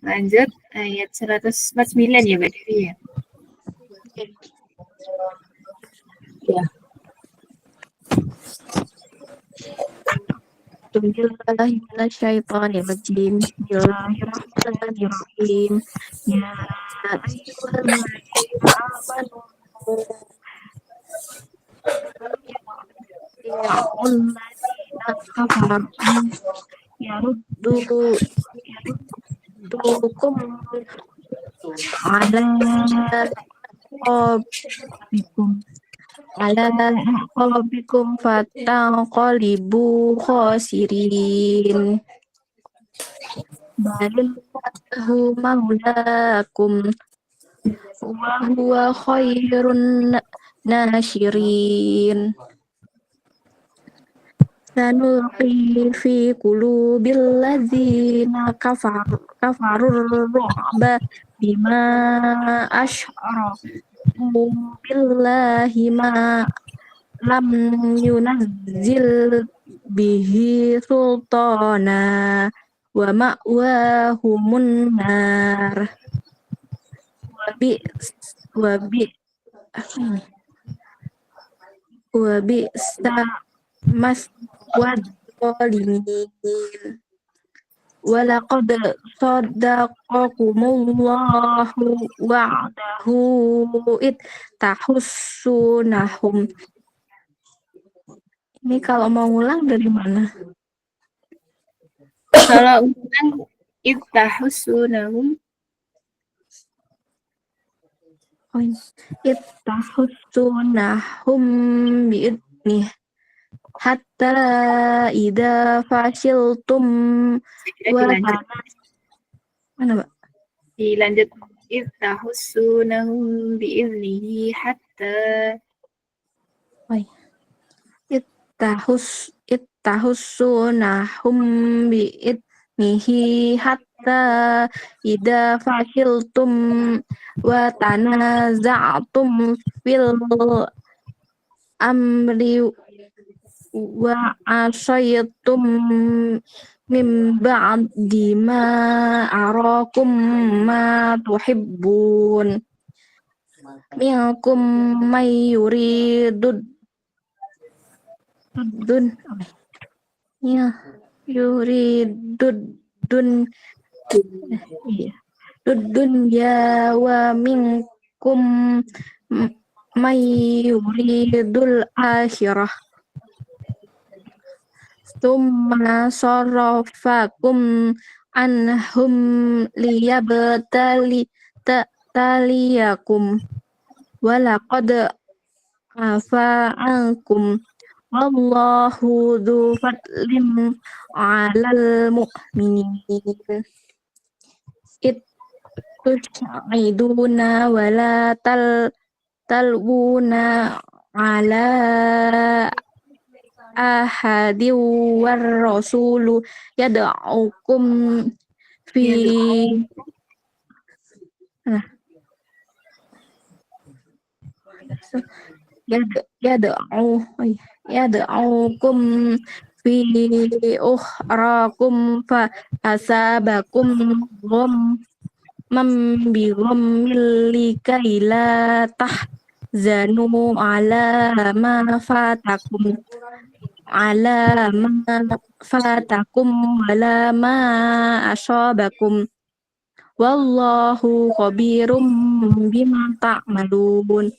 Lanjut ayat 149 ya Mbak Devi ya. Ya. Bismillahirrahmanirrahim. Bismillahirrahmanirrahim. Ya ayyuhalladzina amanu ya'ulladzina kafaru yaruddukum ala aqabikum fatanqalibu khasirin. Balillahu maulakum wa huwa khairun nashirin. Sanulqi fi qulubil ladzina kafarur ru'ba bima asyraku billahi ma lam yunazzil bihi sultana wa ma'wahumun nar wa bi maswad zalimin. Walaqad sadaqakumullahu wa'dahu tahussunahum. Ini kalau mau ngulang dari mana? Kalau ulang ittahussunahum Ittahussunahum bi'idnih hatta idza fashiltum wa mana Mbak? dilanjut ittahussunahum biiznihi hatta ittahussunahum bi'idnihi hatta idza fashiltum wa tanaza'tum fil amri wa asaytum min ba'di ma arakum ma tuhibbun minkum may yuridud dunya wa minkum may yuridul akhirah. Tsumma sarafakum anhum liyabtaliyakum walaqad afa ankum wallahu dzu fadlin 'alal mu'minin. Tus'iduna wala talwuna ala ahadi war rasulu yad'ukum fi yad'u yad'ukum fi ukhrakum fa asabakum ghammam bi ghammil likai la tahzanu ma fatakum ala ma fatakum wala ma asabakum wallahu khabirum bima ta'malun.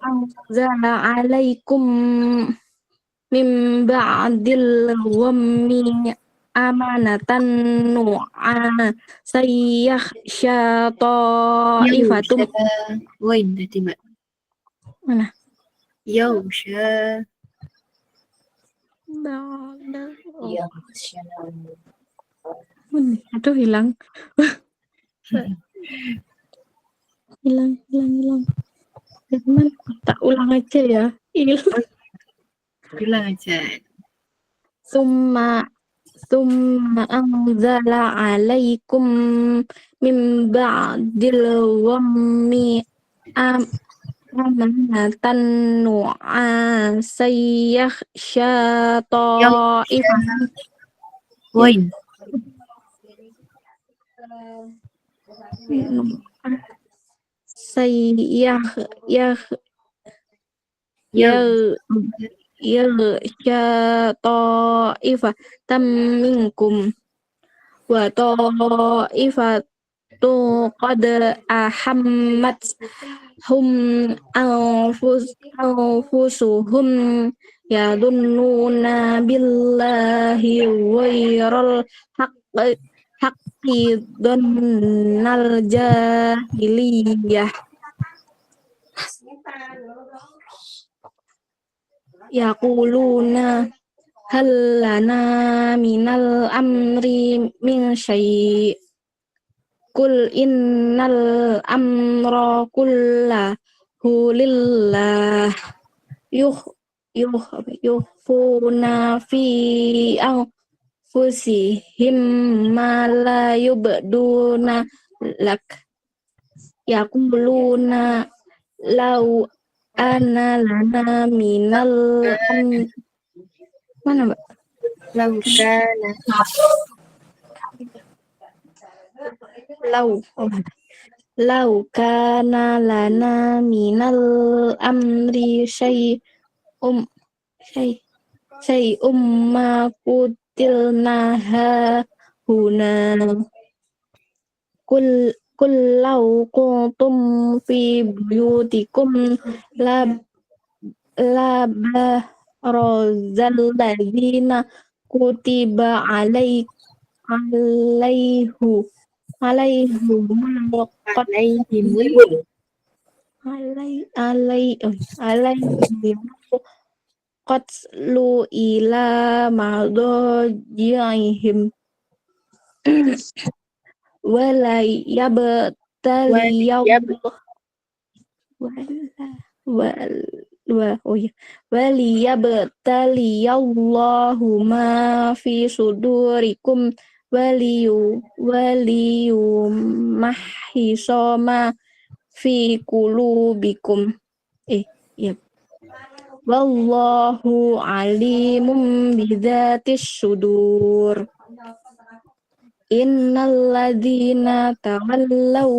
Anzala alaikum min ba'dil ghammi amanatan sayakhsha ta'ifatum. Wain tadi Mbak. Mana? Yausha. Iya. Aduh hilang. hilang. Teman, tak ulang aja ya. Hilang. Bilang aja. Summa anzala alaikum min ba'dil ghammi amanatan sayakhsha ta'ifatum. Wain. Ta'ifatan minkum wa ta'ifatu qad ahammat hum anfusuhum yadunnuna billahi ghairal haqqi dhannal jahiliyah yaquluna hal lana minal amri min syai' qul innal amra kullahu lillah yukhfuna fi anfusihim ma la yubduna lak yaquluna law ana lana minal mana Mbak? Laukana. Lau kana lana minal amri syai'um ma kutilna huna kul lau kuntum fi buyutikum la barazal ladzina kutiba alaihimul qatlu ila madaji'ihim wala waliyabtaliyallahu ma fi sudurikum waliyumahhisa ma fi qulubikum. Ya. Wallahu alimun bidzatis sudur. Innal ladzina tawallaw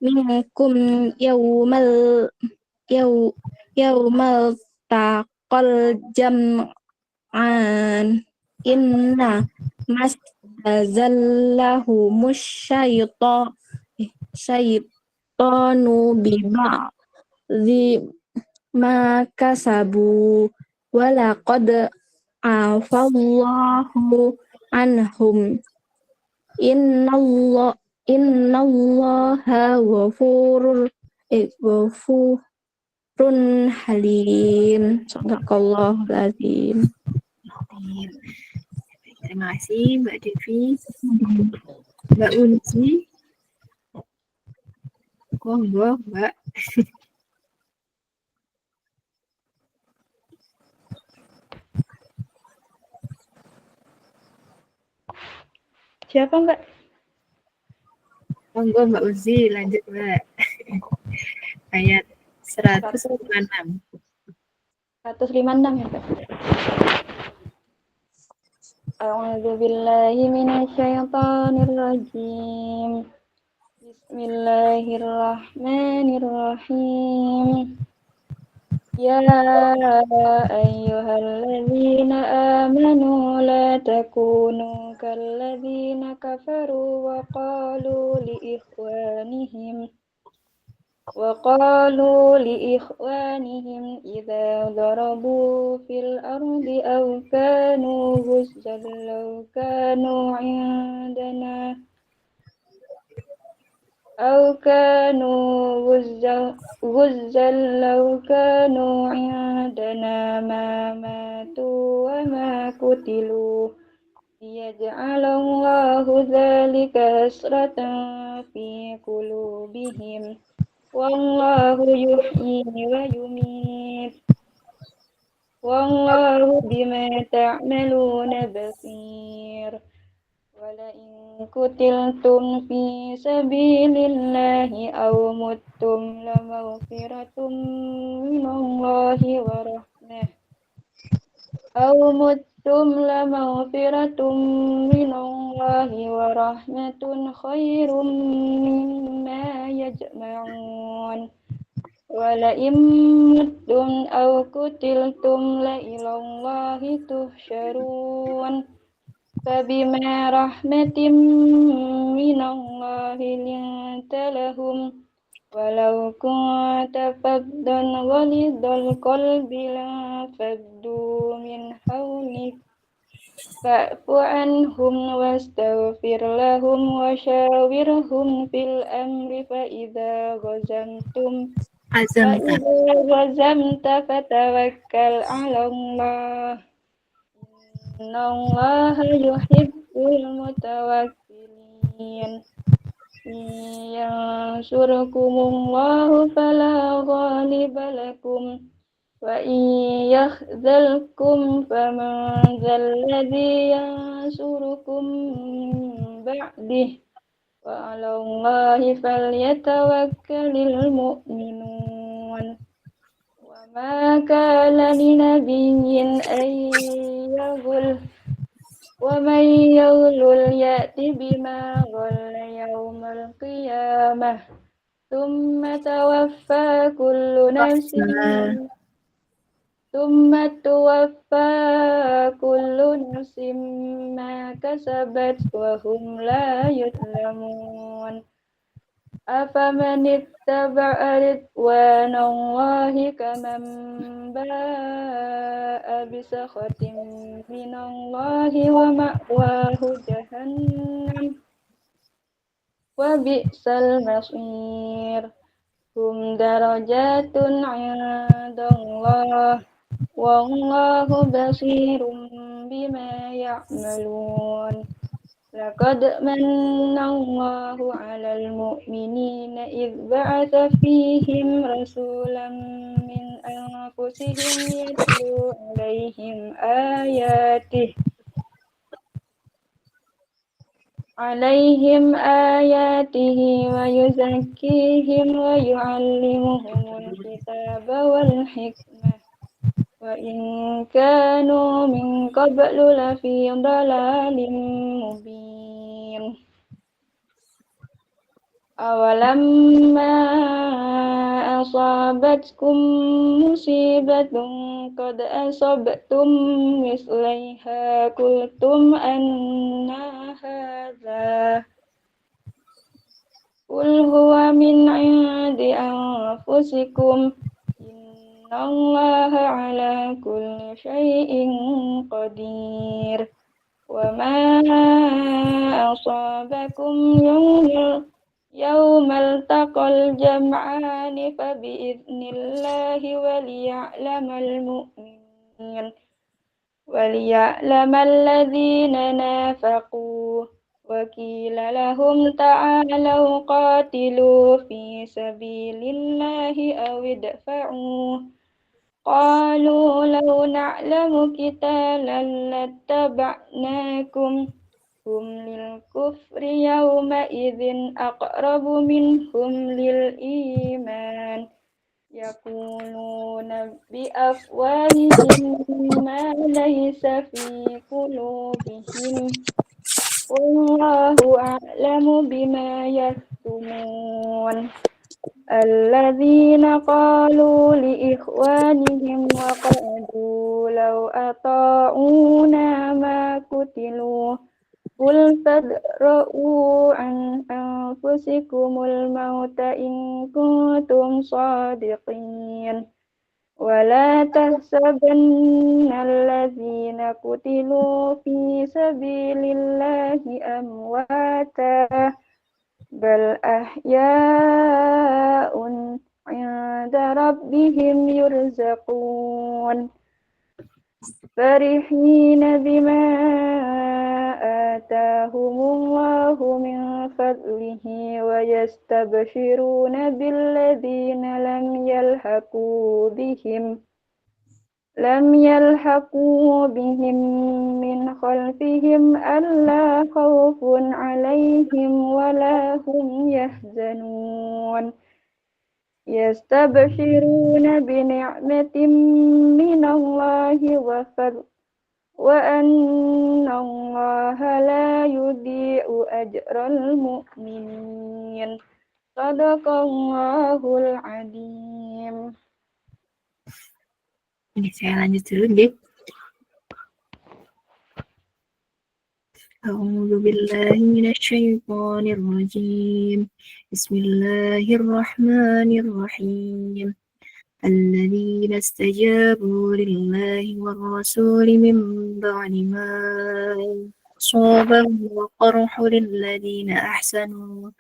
minkum yaumal taqal jam'an inna mastazallahu syaitanu biba'dhi ma kasabu walaqad afallahu anhum innallaha ghafurun halim. Sadaqallahul azim. Terima kasih Mbak Devi. Mbak Unsi. Monggo Mbak. Siapa Mbak? Monggo Mbak Uzi, lanjut Mbak. Ayat 156. 156 ya, Pak. A'udzu billahi minasyaitonir rajim. Bismillahirrahmanirrahim. Ya ayyuhalladzina amanu la takunu kalladzina kafaru wa qalu idza darabu fil ardi aw kanu ghuzzan law kanu indana ma matu wa ma kutilu liyaj'alallahu dzalika hasratan fi qulubihim wallahu yuhyi wa yumiit wallahu bima ta'maluna basir. Walain kutiltum fi sabilillahi aw muttum lamaghfiratun minallahi wa rahmah khairum mimma yajma'un. Walain muttum aw kutiltum la ilallahi tuhsyarun. Fabima rahmatin minallahi linta lahum walau kunta faddan ghalidhal qalbi lanfaddu min hawlik fa'fu anhum wastaghfir lahum wa syawirhum fil amri fa idza ghazamta fatawakkal 'ala Allah. Innallaha yuhibbul mutawakkilin. Yansurkumullahu fala ghaliba lakum wa yakhzalkum faman dzalladzi yansurukum ba'dih wa 'alallahi falyatawakkalul mu'minun. Ma kana linabiyyin an yaghul wa man yaghlul ya'ti bima ghalla yawmal qiyamah thumma tuwaffa kullu nafsin ma kasabat wa hum la yuzlamun. Afaman ittaba'a ridwanallahi kaman ba'a bisakhatin minallahi wa ma'wahu jahannam wa bi'sal masir. Hum darajatun 'indallah wallahu basirum bima ya'malun. Laqad mannallahu 'alal mu'minina idh ba'atha fihim rasulan min anfusihim yatlu 'alaihim ayatihi wa yuzakkihim wa yu'allimuhumul kitaba wal hikmah wa in kanu min qablu lafi dhalalin mubin. Awalamma asabatkum musibatun qad asabtum mislaiha qultum anna hadza qul huwa min 'indi anfusikum innallaha 'ala kulli syai'in qadir. Wa ma asabakum yawmal taqal jam'ani fa bi'idnillahi waliya'lamal ladzina nafaqu wa qila lahum ta'alau qatilu fi sabilillahi aw idfa'u qalu law na'lamu qitalan lattaba'nakum هم للكفر يومئذ أقرب منهم للإيمان يقولون بأفواههم ما ليس في قلوبهم والله أعلم بما يكتمون الذين قالوا لإخوانهم وقعدوا لو أطاعونا ما قتلوا قل فادرءوا عن أنفسكم الموت إن كنتم صادقين ولا تحسبن الذين قتلوا في سبيل الله أمواتا بل أحياء عند ربهم يرزقون فرحين بما آتاهم الله من فضله ويستبشرون بالذين لم يلحقوا بهم من خلفهم ألا خوف عليهم ولا هم يحزنون يستبشرون بنعمة من الله وفضل وأن الله لا يضيع أجر المؤمنين صدق الله العظيم. Ini saya lanjut dulu deh. A'udzu billahi minasyaitonir rajim. Bismillahirrahmanirrahim. Alladzina istajabu lillahi war rasuli min ba'di ma asabahum wa qarhu lilladzina ahsanu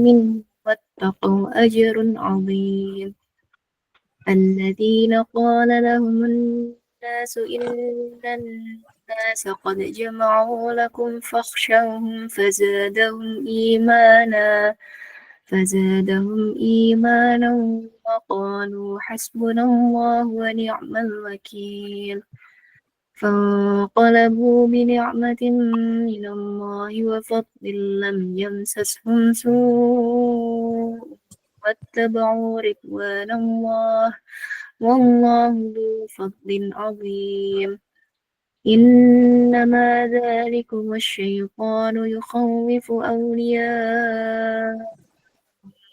min wattaqu ajrun 'adzim. الذين قال لهم الناس إن الناس قد جمعوا لكم فاخشوهم فزادهم إيمانا وقالوا حسبنا الله ونعم الوكيل فانقلبوا بنعمة من الله وفضل لم يمسسهم سوء واتبعوا رضوان الله والله ذو فضل عظيم إنما ذلكم الشيطان يخوف أولياءه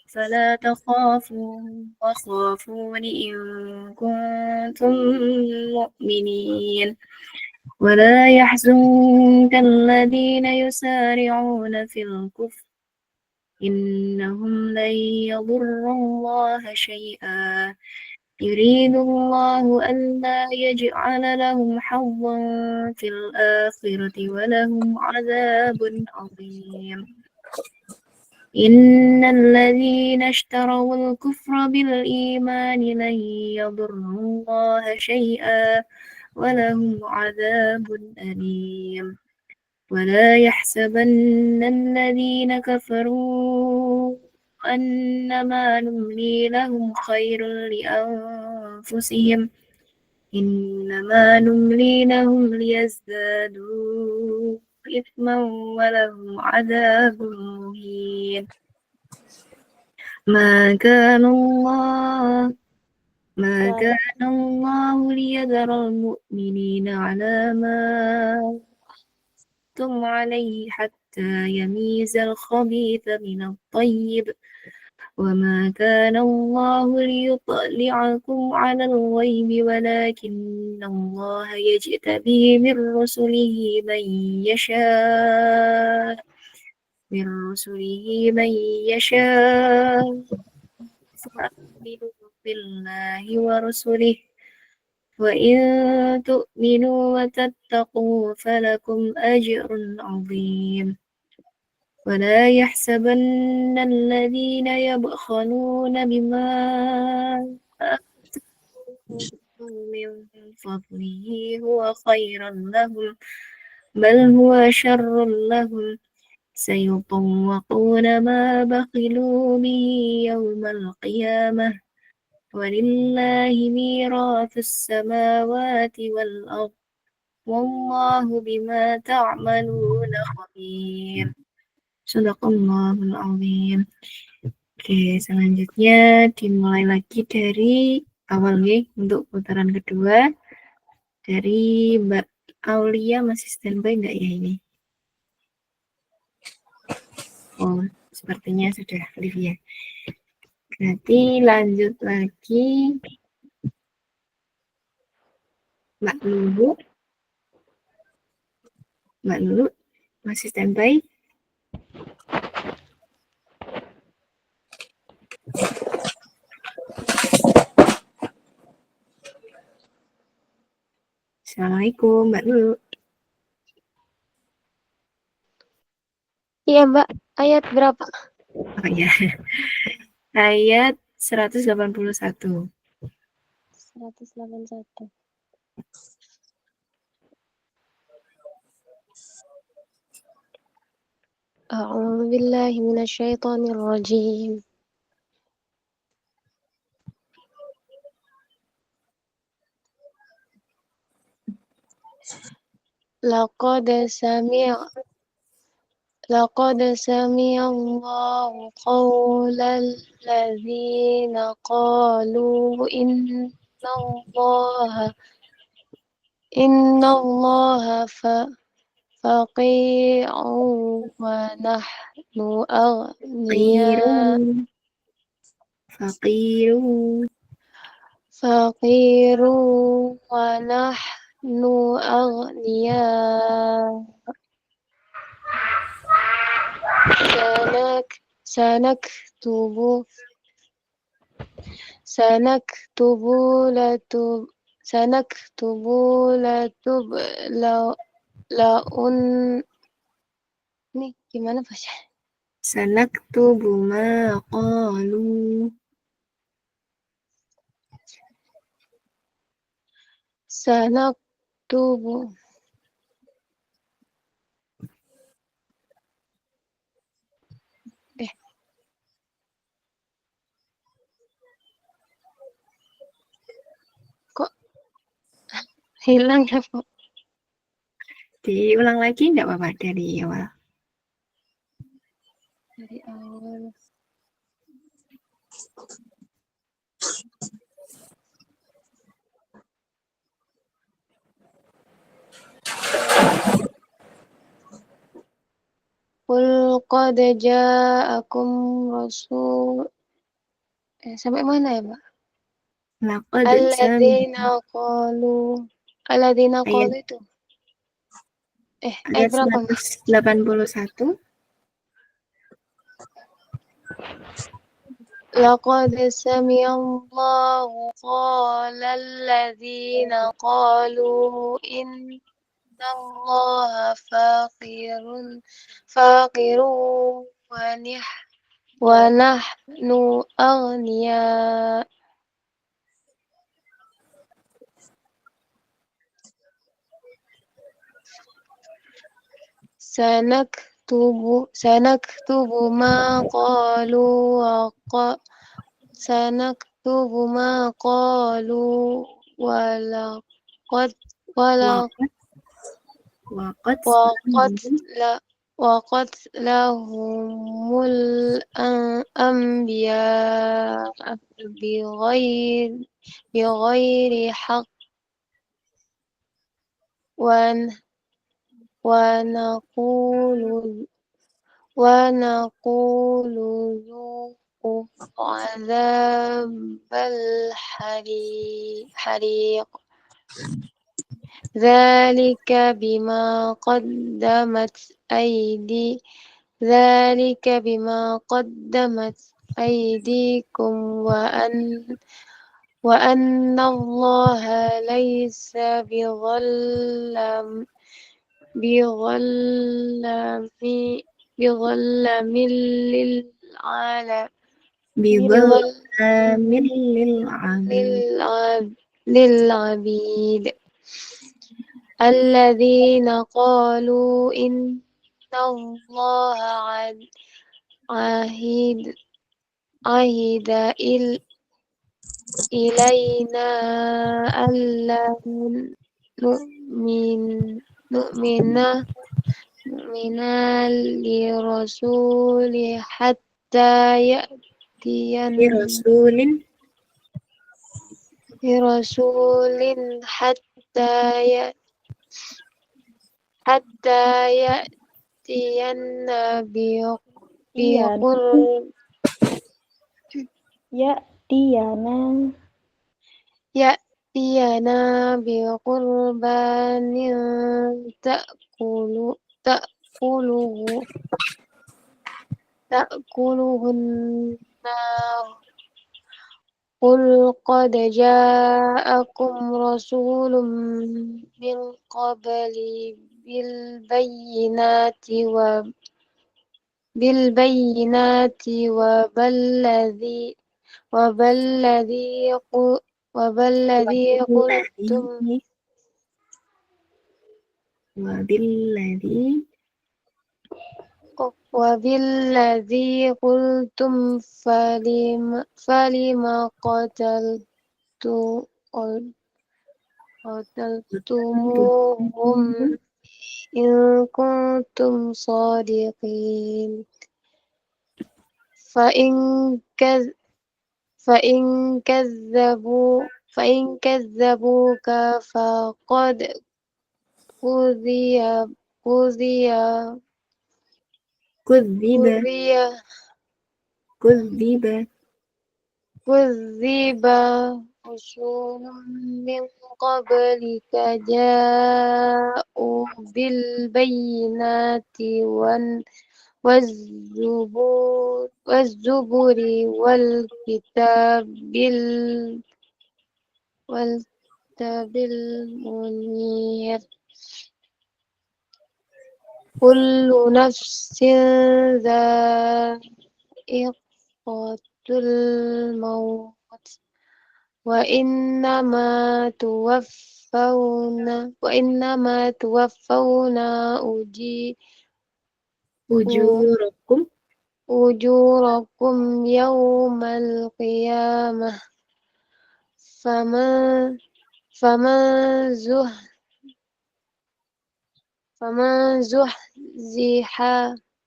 فلا تخافوهم وخافون إن كنتم مؤمنين ولا يحزنك الذين يسارعون في الكفر إنهم لن يضروا الله شيئا يريد الله ألا يجعل لهم حظا في الآخرة ولهم عذاب عظيم إن الذين اشتروا الكفر بالإيمان لن يضروا الله شيئا ولهم عذاب أليم ولا يحسبن الذين كفروا أنما نملي لهم خير لأنفسهم إنما نملي لهم ليزدادوا إثما ولهم عذاب مهين ما كان الله ليذر المؤمنين على ما أنتم عليه حتى يميز الخبيث من الطيب وما كان الله ليطلعكم على الغيب ولكن الله يجتبي من رسله من يشاء فآمنوا بالله ورسله وإن تؤمنوا وتتقوا فلكم أجر عظيم ولا يحسبن الذين يبخلون بما آتاهم من فضله هو خيرا لهم بل هو شر لهم سيطوقون ما بخلوا به يوم القيامة ولله ميراث السماوات والأرض Wallahu bima ta'maluna khabir. Sadaqallahul azim. Oke, selanjutnya dimulai lagi dari awal nih untuk putaran kedua. Dari Mbak Aulia masih standby nggak ya ini? Oh, sepertinya sudah live ya. Berarti lanjut lagi Mbak Lulu. Mbak Lulu masih standby? Assalamualaikum Mbak Lulu. Iya, Mbak. Ayat berapa? Oh ya. Ayat 181. 181. أعوذ بالله من الشيطان الرجيم. لقد سمع الله قول الذين قالوا إن الله فقير ونحن أغنياء فقير ونحن أغنياء سنكتب لتبلغن nih gimana Pasha? Sanaktubu ma qalu. Sanaktubu. Kok hilang ya, Pak? Diulang lagi enggak apa-apa dari awal? Dari awal. Qul qad ja'akum rasul. Sampai mana ya, Pak? Laqad Alladzina qalu itu. ayat Berapa, Mbak? 181. لقد سمع الله قول الذين قالوا إن الله فقير ونحن أغنياء سنكتب ما قالوا وقتلهم الأنبياء بغير حق ونقول ذوقوا عذاب الحريق ذلك بما قدمت أيديكم وأن الله ليس بظلم للعبيد الذين قالوا إن الله عهد إلينا nu'min nu'mina nu'mina li rasuli hatta ya'tiyan Bi rasulin li rasulin hatta ya'tiyanna Iya, biqur ya Tiana. ya'tiyana biqurbanin ta'kuluhu ta'kuluhun nar. Qul qad ja'akum rasulun min qabli بالبينات وبالذي قلتم wabilladzi وبالذي قلتم فلم قتلتموهم إن كنتم صادقين فإن كذ فإن كذبوك فقد كذب kudziba كذب kudziba رسل من قبلك جاءوا بالبينات والزبر والكتاب المنير كل نفس ذائقة الموت وإنما توفون ujurakum أجوركم يوم القيامة فمن فمن زح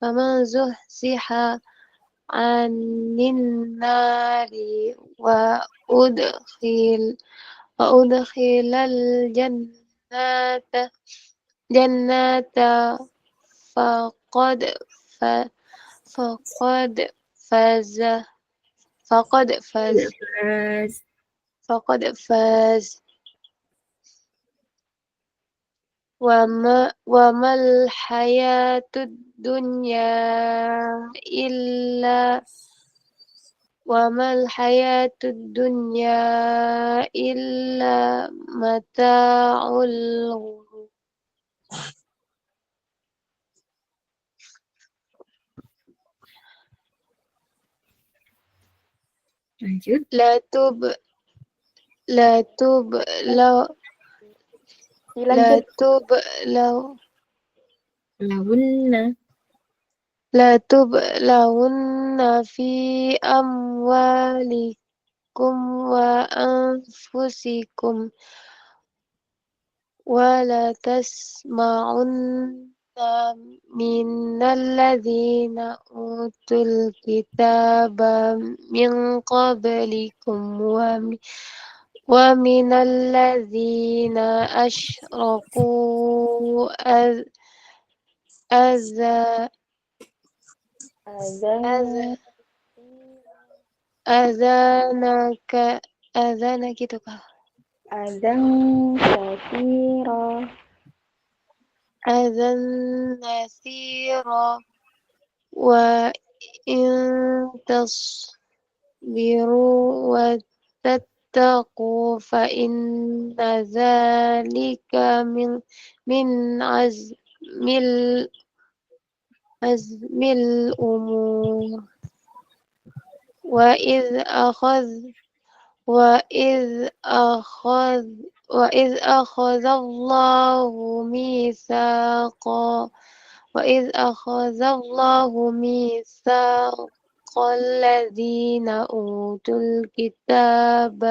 فمن زحزح عن النار وأدخل الجنة فقد فقد فاز فقد فاز faz فقد فاز وما الحياة الدنيا إلا متاع الغرور lanjut لا Dilanjut. تبلون lawunna لا تبلون في أموالكم وأنفسكم ولا تسمعن من الذين أوتوا الكتاب من قبلكم ومن الذين أشركوا أذى Azan أذانا gitu kah? azan kasira. أذى كثيرا وإن تصبروا وتتقوا فإن ذلك من عزم الأمور وإذ أخذ الله ميثاق الذين أوتوا الكتاب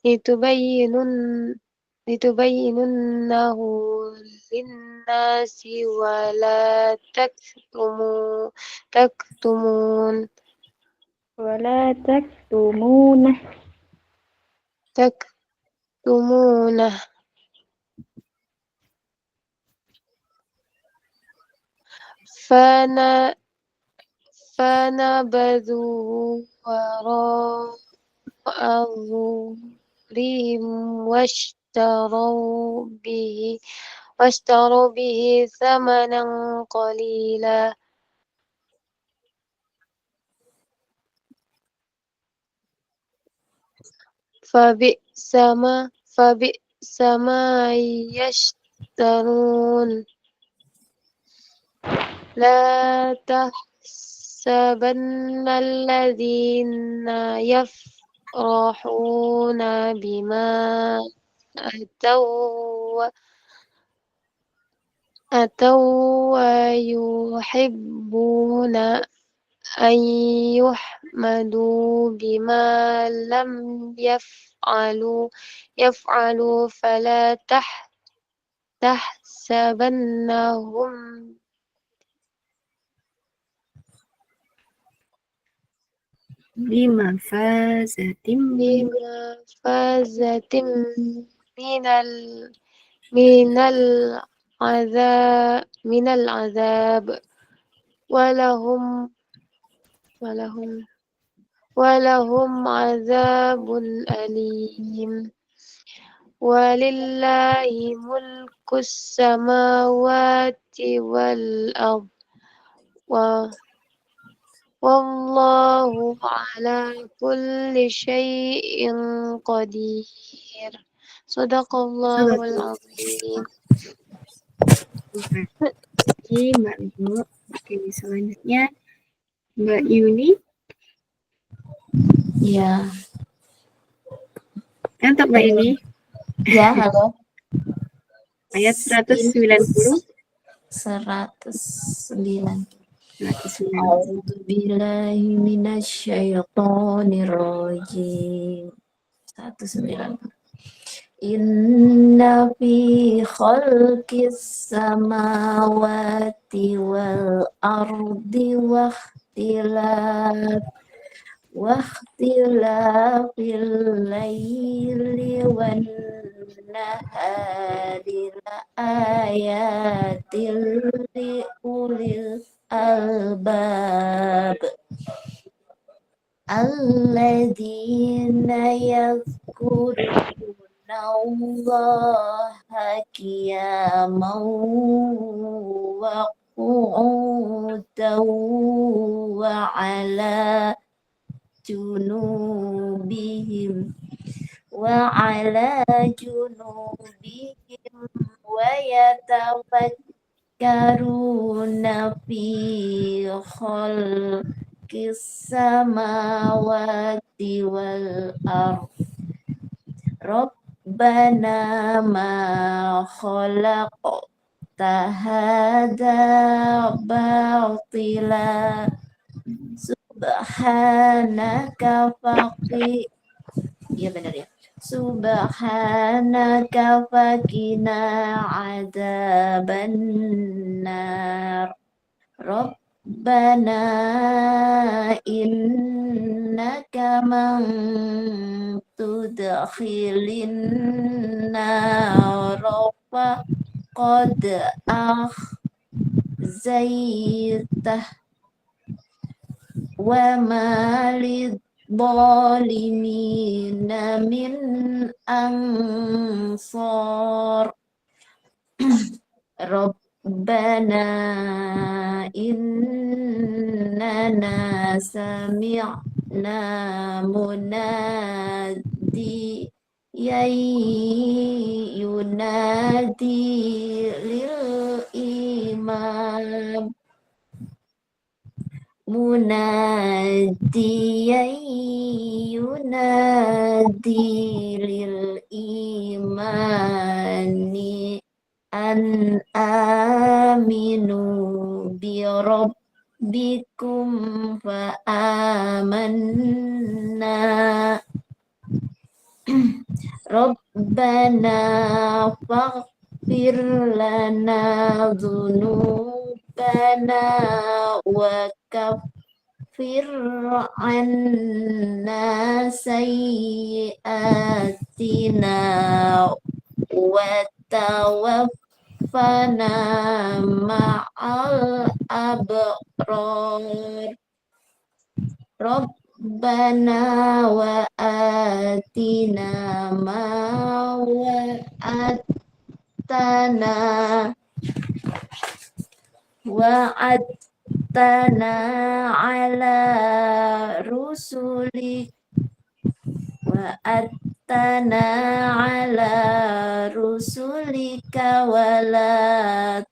لتبينن لتبيننه للناس ولا تكتمون ولا تكتمونه تكتمونه فن- فنبذوه وراء ظهورهم واشتروا به ثمنا قليلا فبئس ما يشترون لا تحسبن الذين يفرحون بما أتوا ويحبون أن يحمدوا بما لم يفعلوا فلا تحسبنهم بمفازة بمفازة من من العذاب ولهم عذاب أليم ولله ملك السماوات والأرض والله على كل شيء قدير صدق الله صدق العظيم. Terima kasih Mbak Ibu. Oke, selanjutnya Mbak Yuni. Ya, Untuk Mbak Yuni, ya, halo. ayat Ini 190. 109. 190. A'udzu billahi minasyaitonir rajim. 109. Inna fi khalqis samawati wal ardi واختلافil laili wan nahari la ayatil li ulil albab alladzina yadhkuruna Allaha qiyaman wa qu'udan wa ala junubihim wa yatafakkaruna fi khalqis samawati wal ardh Rabbana ma khalaqta hadza batila Subhanaka iya benar ya. Subhanaka faqina adzabannar. Rabbana innaka man tudkhilin nar faqad akhzaitah wa malid zalimina min ansar Rabbana innana sami'na munadi yunadi lil imam munadiyan yunadi lil imani an aminu bi rabbikum fa amanna Rabbana faghfir lana dzunubana wa kaffir anna sayyi'atina wa tawaffana ma'al abrar. Rabbana wa atina ma wa'adtana ala rusulik wa'adtana ala rusulika wala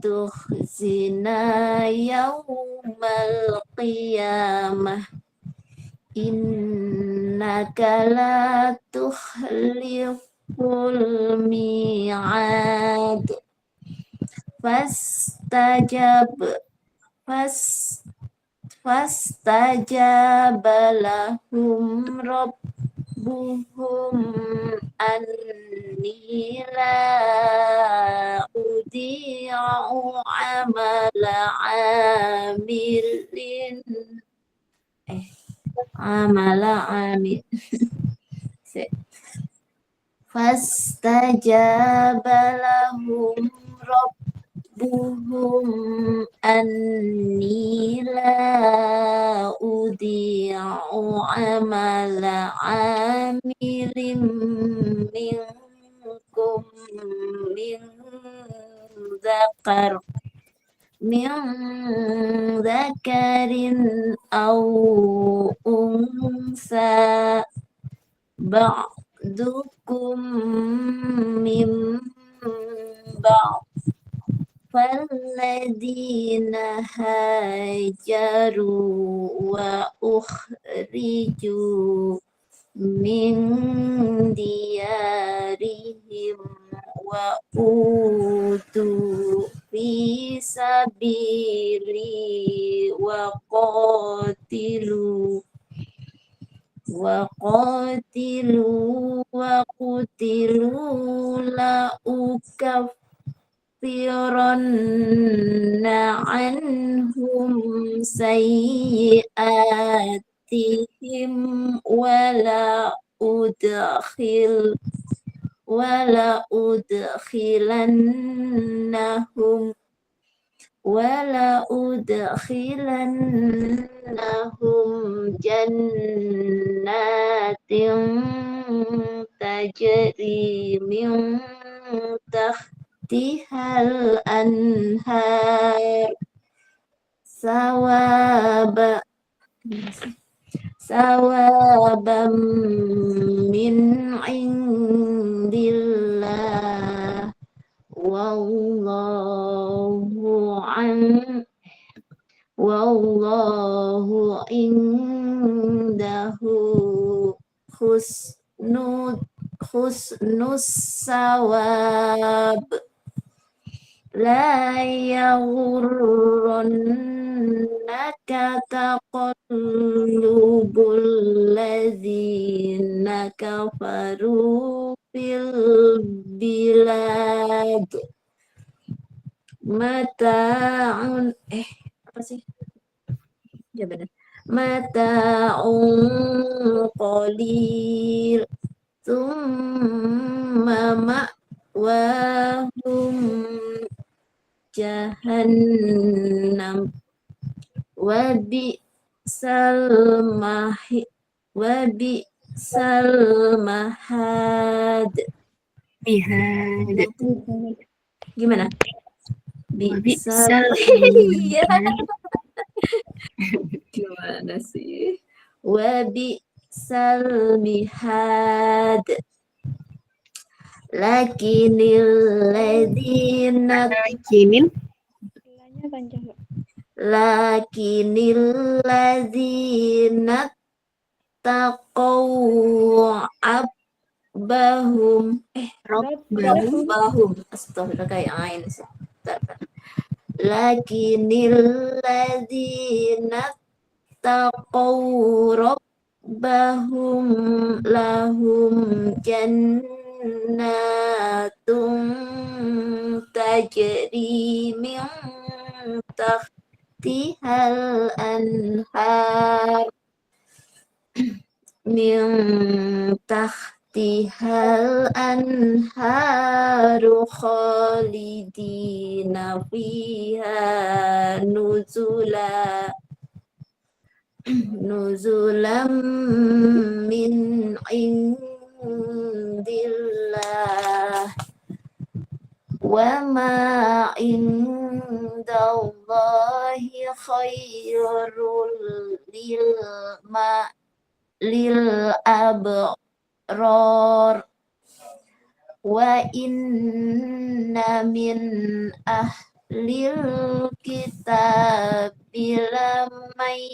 tukhzina yaumal qiyamah innaka la tukhliful mi'ad. Fastajaba lahum rabbuhum anni la udi'u amala amil fastajaba lahum rabbuhum anni la udi'u amala amilin minkum min dzakarin aw unsa ba'dukum min ba'd falladina hajaru wa ukhriju min diyarihim wa utu fi sabili wa qutilu la ukaffiranna anhum sayyi'atihim wala udkhilannahum jannatin tajri min tahtihal anhar sawaban min indillah wallahu indahu husnus sawab. La yaghurrannaka taqallubul ladzina kafaru fil bilad mata'un qalil thumma ma'wahum jahannam wa bi'sal mahad. Gimana? Bi'sal gimana sih? Wa bi'sal mihad. Lakinil ladzina taqaw rabbahum astagfirullah kayak ain sih. Lakinil ladzina taqaw rabbahum lahum jannatun tajri min tahtihal anhar min tahtihal anharu khalidina fiha nuzulam min indillah wa ma indallahi khairul lil abrar wa inna min ahlil kitabi lamay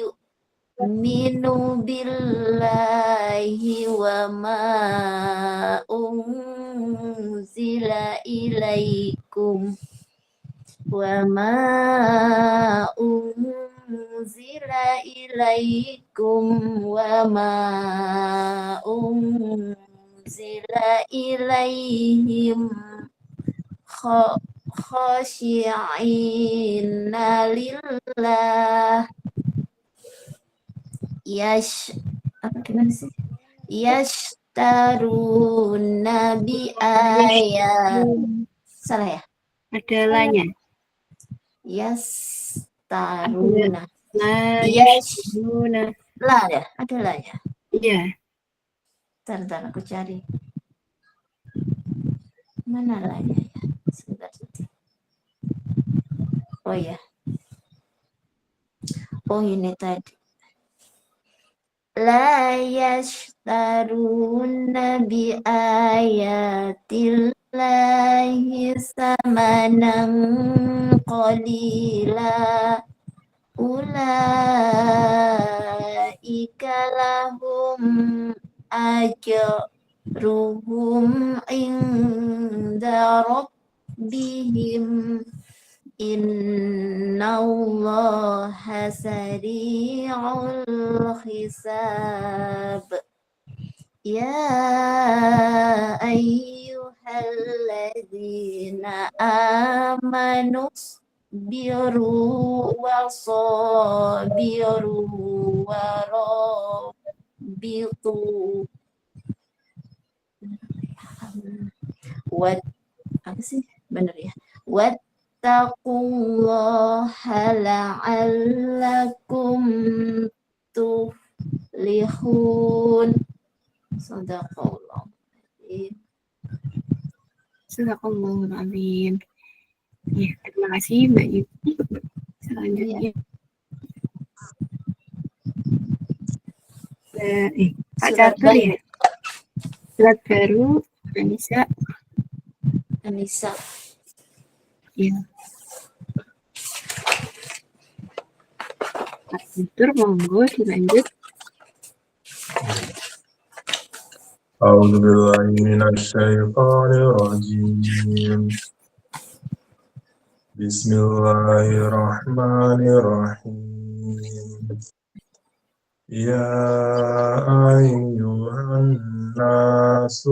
yu'minu billahi wa ma unzila ilaikum wa ma unzila ilaikum wa ma unzila ilaihim khashi'ina lillah yashtaruna bi ayat salah ya Ada lanya. yastaruna La Yash yashtaruna. lah ya ada lah ya Iya. Bentar aku cari mana lah ya sebentar. Oh ya ini tadi la yashtaruna bi ayatillahi samanan qalila ulaika lahum ajruhum inda rabbihim innallaha sari'ul hisab ya ayyuhalladzina amanu biru wa sabiru wa rabitu apa sih bener ya wattaqullaha la'allakum tuflihun sadaqallah Sadaqallahul azim. Ya, terima kasih Mbak Yuki. Selanjutnya Pak Catur ya. Surat baru Anissa. Ya. Pak Catur monggo dilanjut. أعوذ بالله من الشيطان الرجيم بسم الله الرحمن الرحيم يا أيها الناس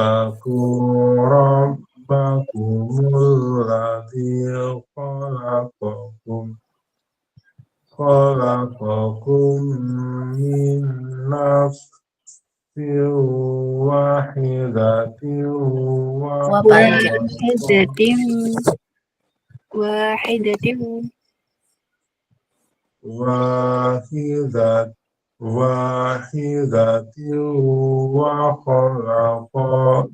اتقوا ربكم الذي خلقكم من نفس واحدة واحدة وخلق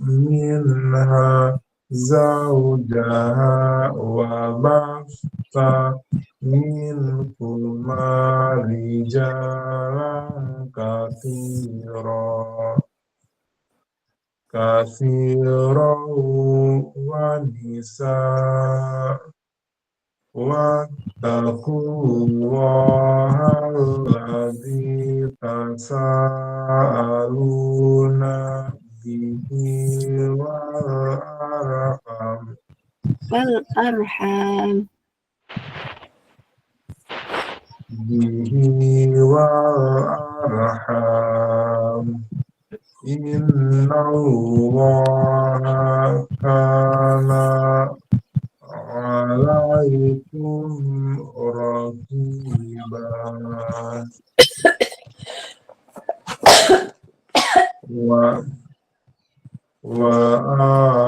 منها زوجها وبث منهما رجالا كثيرا ونساء واتقوا الله الذي تساءلون به bihi wal arham innallaha kana alaikum raqiba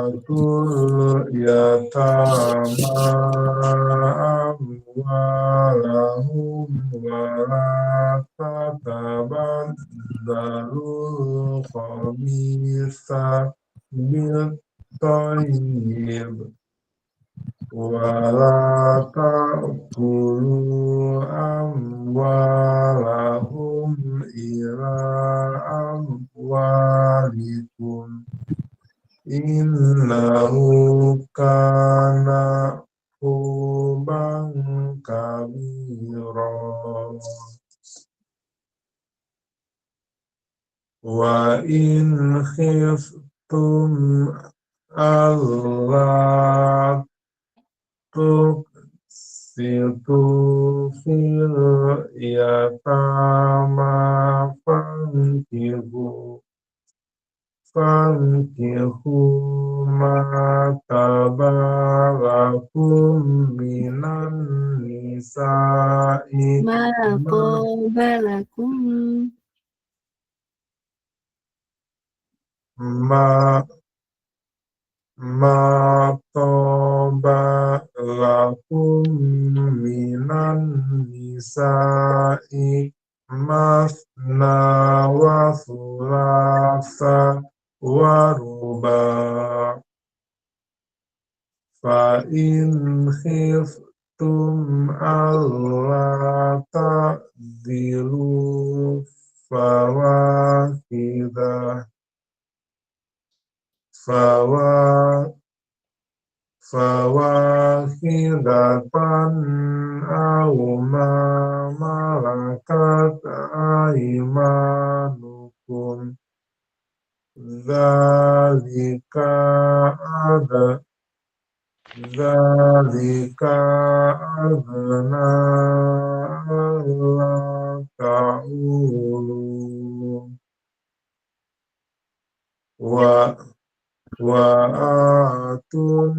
Atul yatama amwalahum wa la tatabadalul khabitha bil thayyib wa la ta'kulu amwalahum ila amwalikum innahu kana huban kabira wa in khiftum alla tuqsitu fil yatama fankihu ma tabalakum minan nisa'i Malaqobalakum ma tabalakum minan nisa'i masna wa thulatha wa ruba' fa in khiftum alla ta'dilu fawahidatan aw ma malakat aymanukum dzalika adna alla ta'ulu wa atun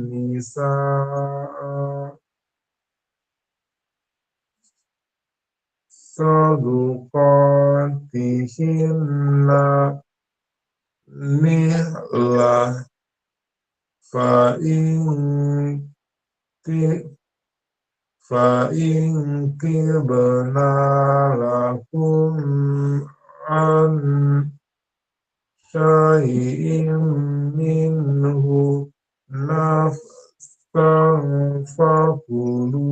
nisaa saduqatihinna nihlah fa in kibna lakum an syai'in minhu nafsan fakuluhu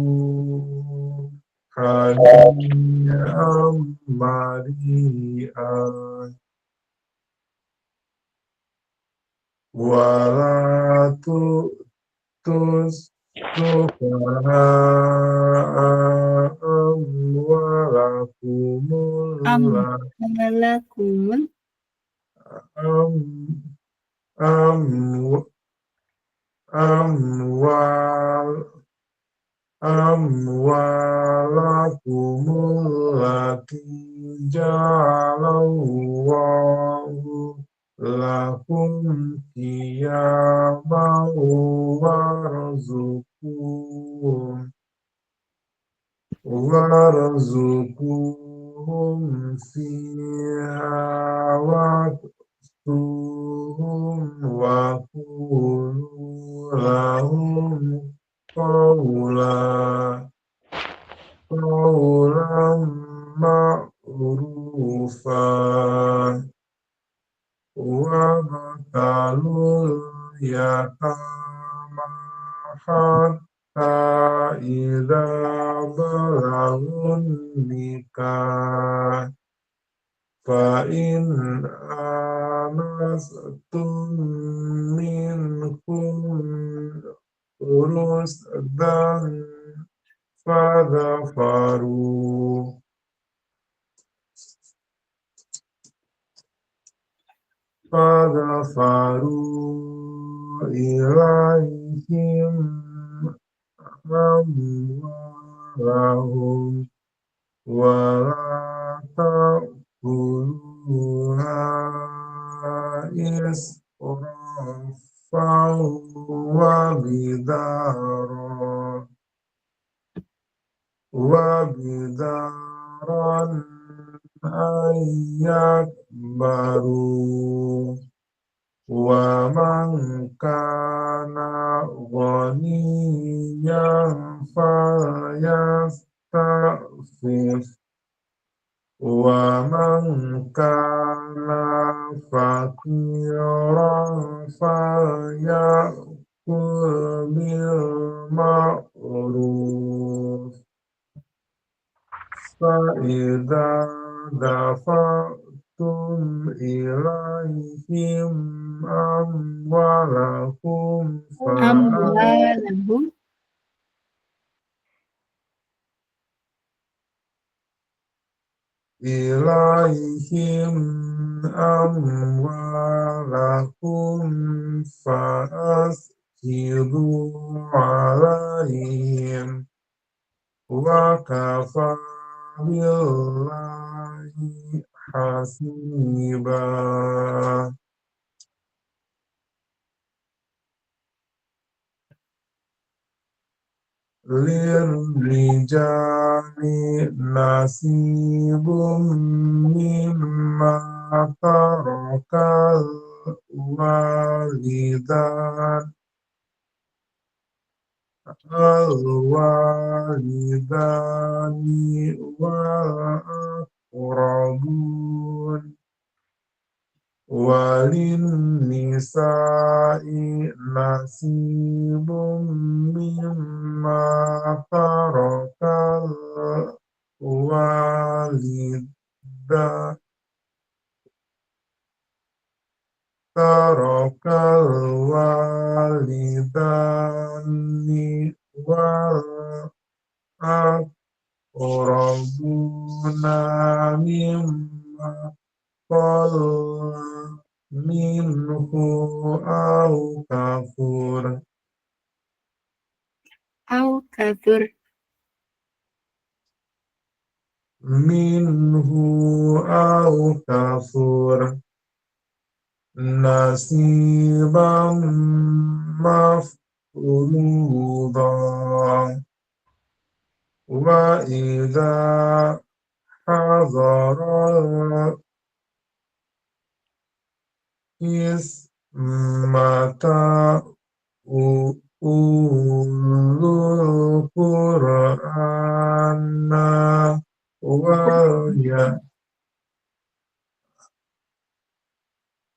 hani'an mari'an wala tusufaha'a amwalakumul amwalakum amwal amwalakumul lati ja'alallahu lakum qiyaman warzuquhum fiha waqtuhum wa qulu lahum qawlan ma'rufa wabtalul yatama hatta idza balagun nikah fa in anastum minkum rusdan fadhafaru ilaihim amwalahum ولا تأكلوها إسرافا وبدارا أن يكبروا ومن كان غنيا فليستعفف ومن كان فقيرا فليأكل بالمعروف فإذا دفعتم إليهم أموالهم Amwalahum. فأسهدوا عليهم وكفى بالله حسيبا للرجال نصيب مما ترك الوالدان والأقربون وللنساء نصيب مما ترك الوالدان والأقربون مما قل منه أو كثر Au kathur. منه أو كثر نصيبا مفروضا وإذا حضر القسمة أولو القرآن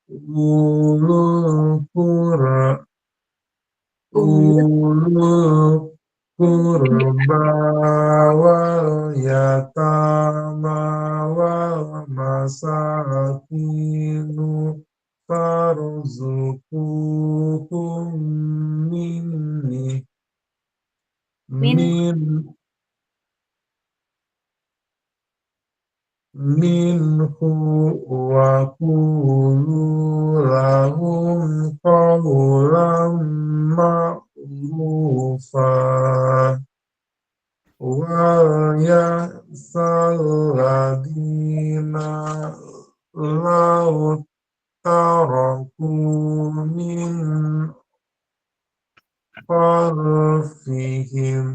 أولو القرآن أولو القربى واليتامى والمساكين فارزقوهم Min منه وقولوا لهم قولا معروفا وليأس الذين لو تركوا خلفهم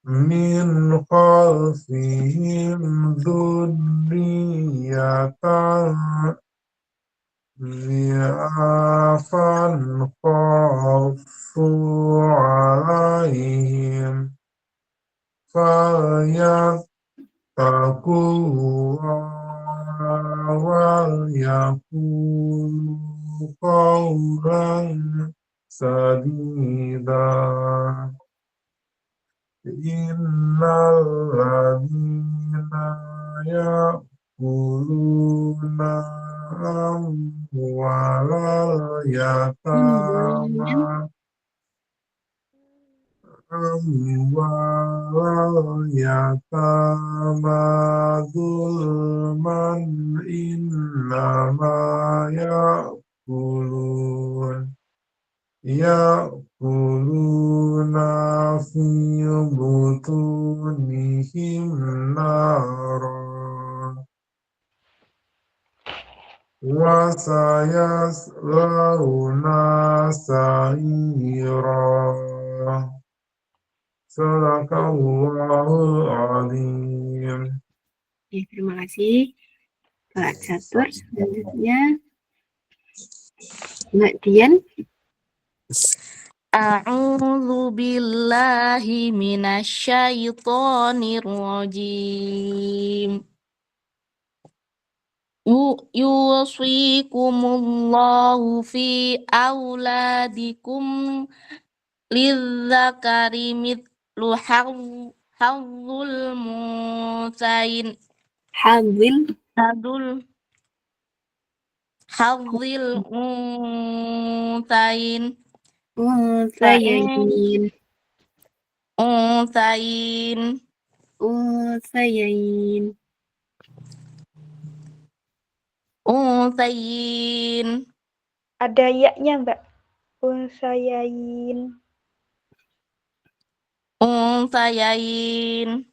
من خلفهم ذرية ضعافا خافوا عليهم فليتقوا الله وليقولوا قولا سديدا إن الذين يأكلون أموال اليتامى ظلما إنما يأكلون في بطونهم نارا وسيصلون سعيرا صدق الله العظيم. Ya, terima kasih Pak Catur. Selanjutnya Mbak Dian. A'udzu billahi minasyaitonir rajim. Yusikumullahu fi auladikum lidzakari mithlu hazzul munsayin Hadil. hazzil unsayin Unsayain. unsayin Unsayain. unsayin Ada ya-nya, Mbak. Unsayain. unsayain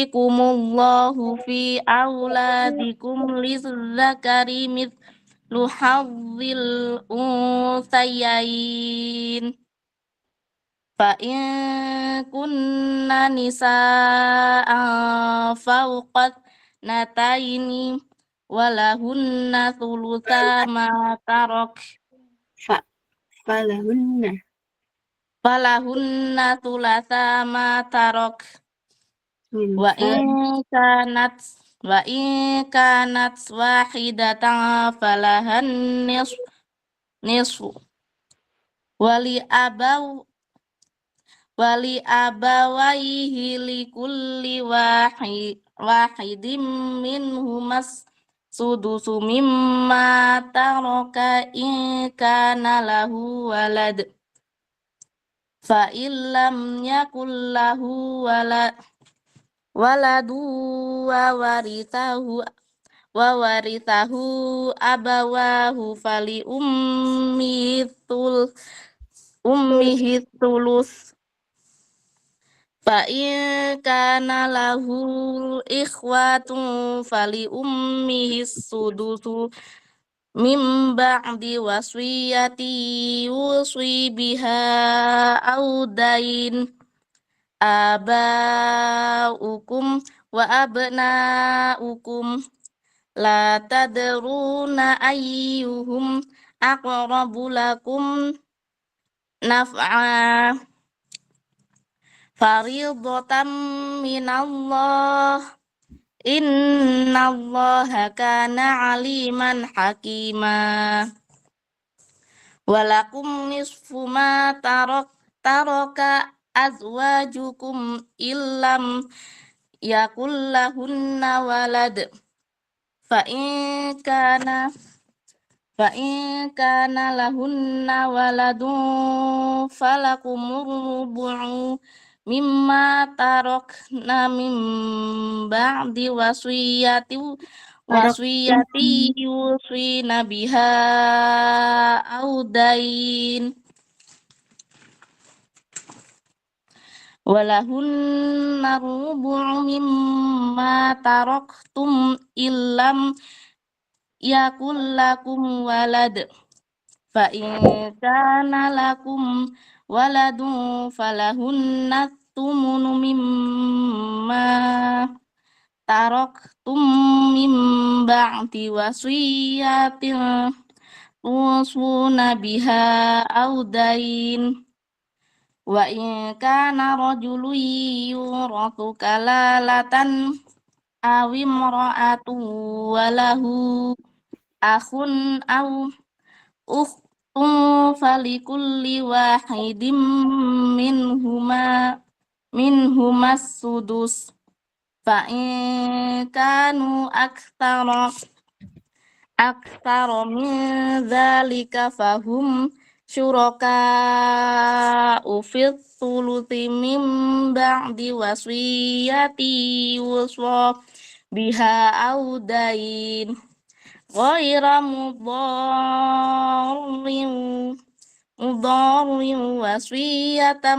yusikumullahu fi auladikum lizzakari mithlu hazzil unsayain fa in kunna nisaan fawqat nataini walahunna thulutsa ma tarak Falahunna. falahunna thulatsa ma tarak wa in kanat wahidatan falahan nisfu wali abawaihi likulli wahidin minhumas sudusu mimma taraka in kana lahu walad fa illam yakul lahu waladu wa warithahu abawahu fali ummihi thuluth fa in kana lahu ikhwatun fali ummihi sudusu min ba'di wasiyati yuswi biha audain abaukum wa abnaukum la tadruna ayyuhum aqrabu lakum naf'a faridatan minallah innallaha kana aliman hakima walakum nisfu ma taraka azwajukum illam yakul lahunna walad fa in kana lahunna waladun falakumur rubu'u mimma tarakna min ba'di wasiyati yusina biha audain walahunna rubu'u mimma taraktum illam yakul lakum walad fa in kana lakum waladun falahunna tumunu mimma taraktum min ba'di wasiyatin tusuna biha audain wa in kana rajulun yuratu kalalatan awimra'atun walahu akhun aw ukhtun falikulli wahidin minhumas sudus fa in kanu aktsara min dzalika fahum syuraka'u fit thuluthi min ba'di wasiyati yusra biha audain ghaira mudarrin مضار وصية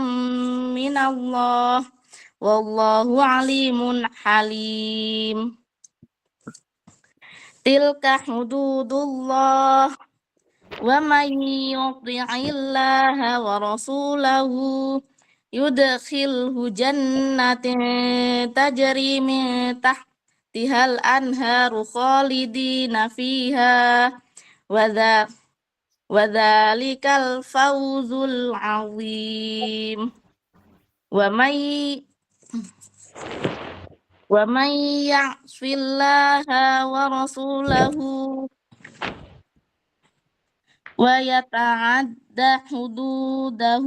من الله والله عليم حليم تلك حدود الله ومن يطع الله ورسوله يدخله جنات تجري من تحتها الأنهار خالدين فيها وذلك الفوز العظيم ومن يعص الله ورسوله ويتعد حدوده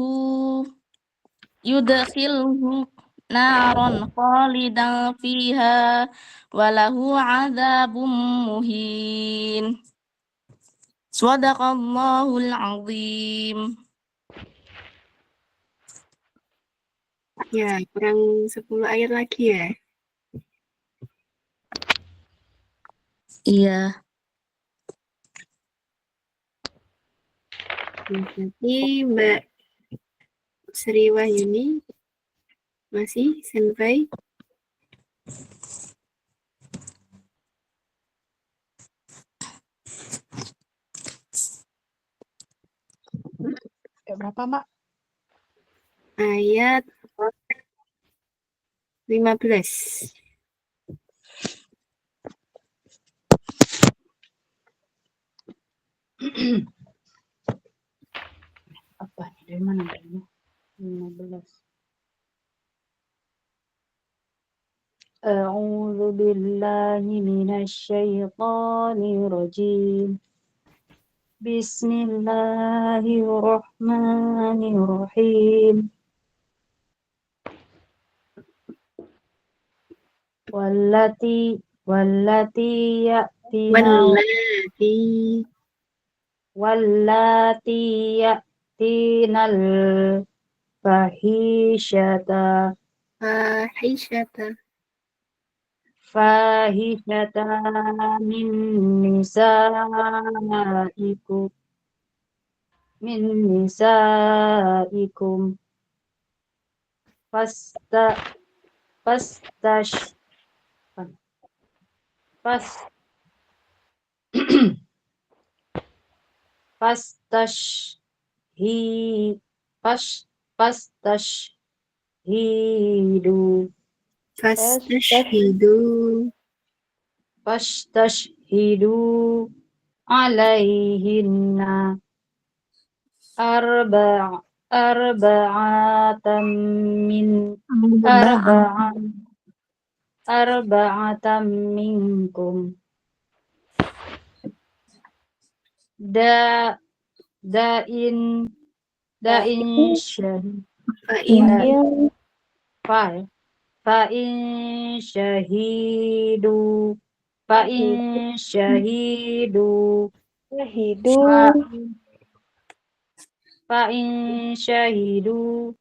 يدخله نارا خالدا فيها وله عذاب مهين صدق الله العظيم. Ya, kurang 10 ayat lagi ya. Iya. Jadi Mbak Sri Wahyuni masih standby? Berapa, Mak? Ayat 15. Apa? Dari mana? 15. A'udzu billahi minasy syaithanir rajim. Bismillahirrahmanirrahim. Wallati ya'tinal fahishata min nisaikum fastashhidu alaihinna arba'atan minkum fa'in syahidu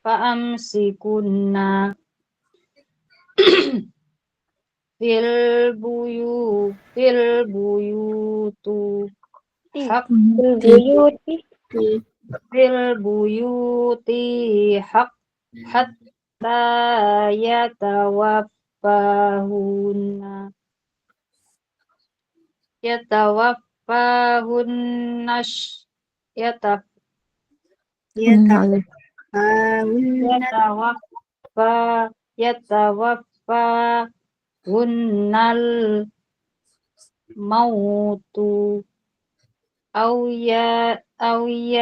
fa'amsikunna fil buyuti hatta yatawaffahunal mautu aw yaj'alallahu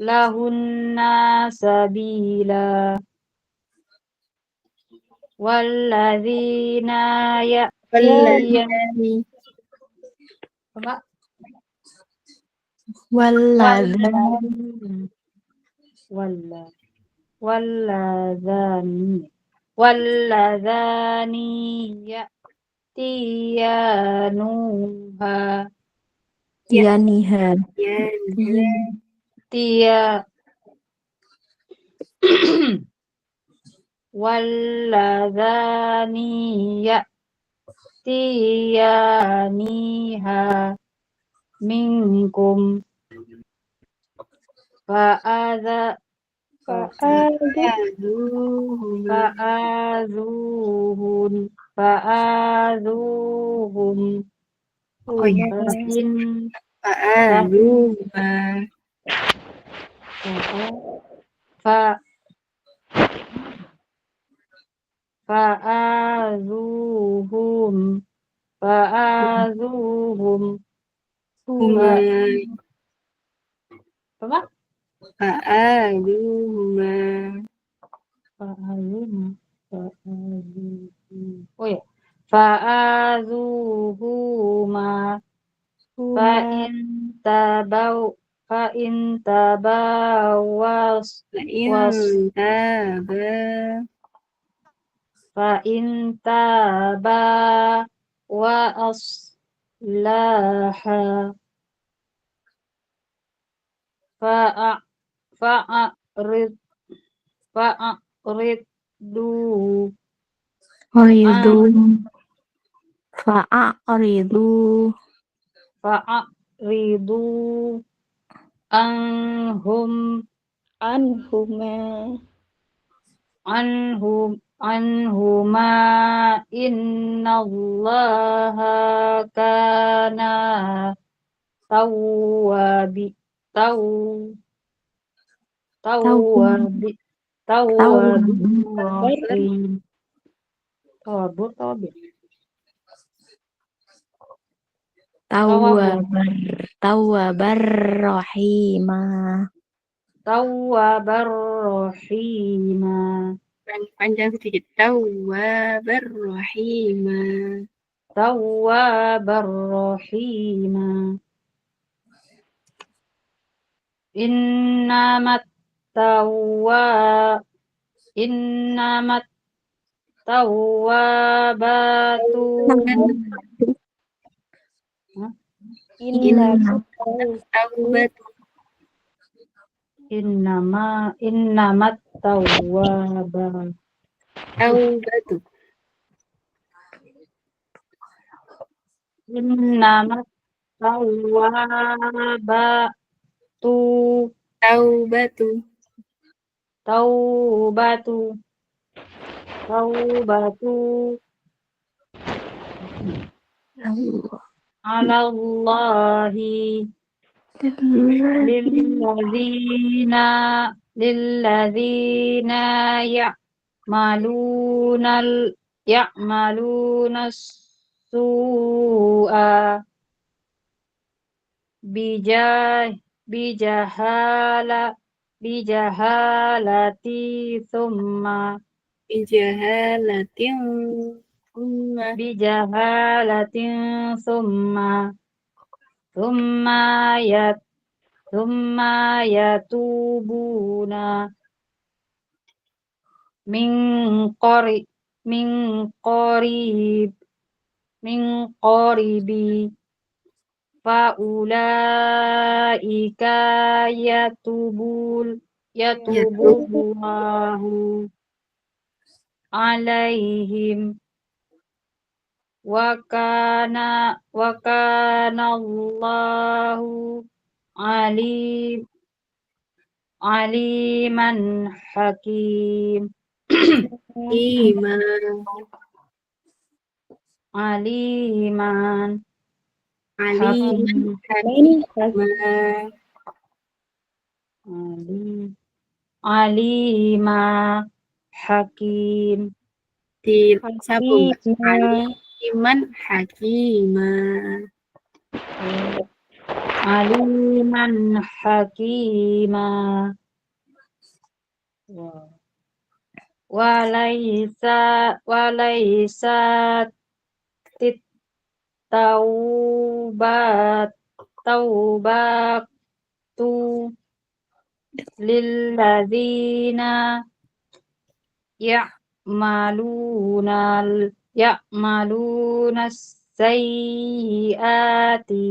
lahunna sabila walladzina walladzani Walladzani ya'tiyaniha minkum fa'adha fa'adhuhum Oh ya, fa'in fa'adhuhuma. fa- fa'adhuhum Huma. apa? Fa'adhuhuma. Oh ya. Fa'adhuhuma fa'in tabawas fa'in taba wa aslaha fa'arid fa'ariddu Aridu fa'aridu fa'aridu anhuma innallaha kana tawwabi taw tawwabi tawwabur Tawwabar rahima. Panjang sedikit. Tawwabar rahima. Innamat tawwabatu innamat tawwabatu innamat taubatu alallahi lilladzina ya'maluna su'a bijahalati thumma thumma yatubuna min qaribi faulaika yatubullahu alaihim wa kana Allahu aliman hakim. Aliman hakim. Alima hakim. Disambung. Aliman hakima. Aliman hakima. Walaysa taubatu lilladzina ya'maluna sayyiati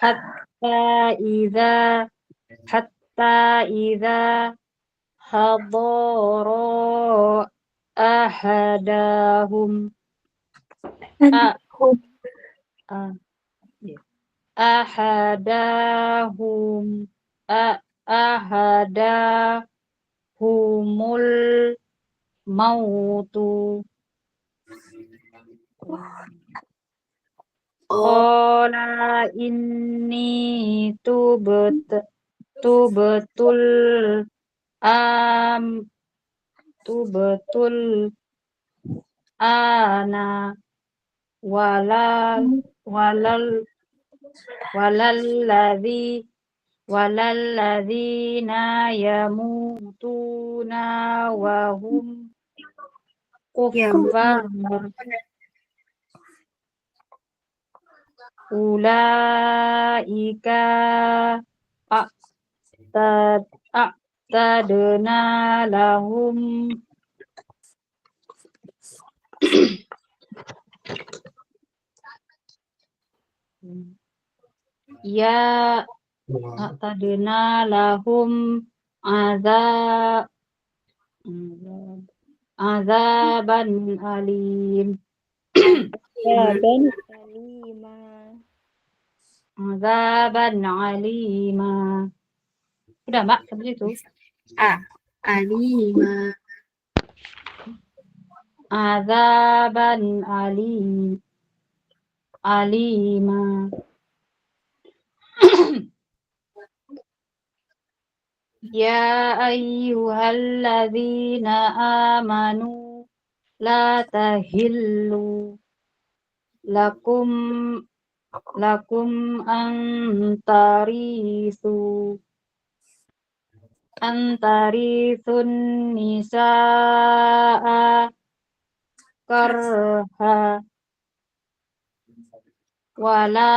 hatta idza hatta idza hadara ahadahum a, a- ya. ahadahum ahadahumul mautu Oh, qala inni tubtul am tubtul ana walal walal walalladzi walalladzina yamutuna wa hum ya, kuffar ulaika a'tadna lahum ya a'tadna lahum azaban alim Azaban alima. azaban alima. Udah Mbak, sampai situ. alima. Azaban alima. Ya ayyuhalladzina amanu la tahillu lakum antarisun nisaa karha wala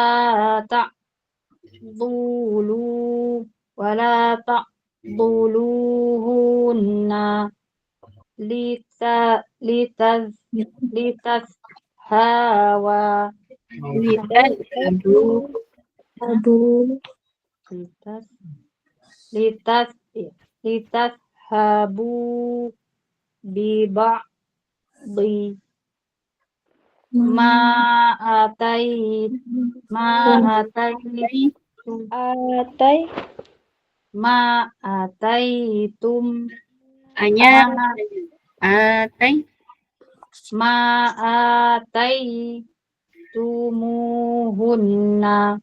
ta'dhuluhunna litas hawa Aduh, litas habu bi ba'di ma ataitum hanya atai ma ataitumuhunna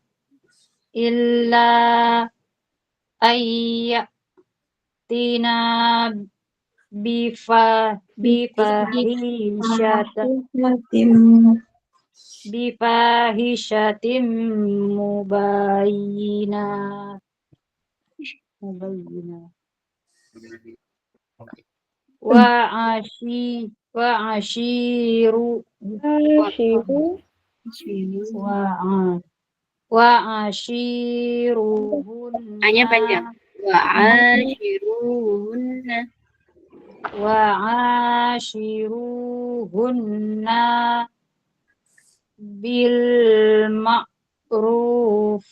illa ayyatina bifahishatim mubayyinah wa ashiru hanya panjang wa ashiruhunna bil ma'ruf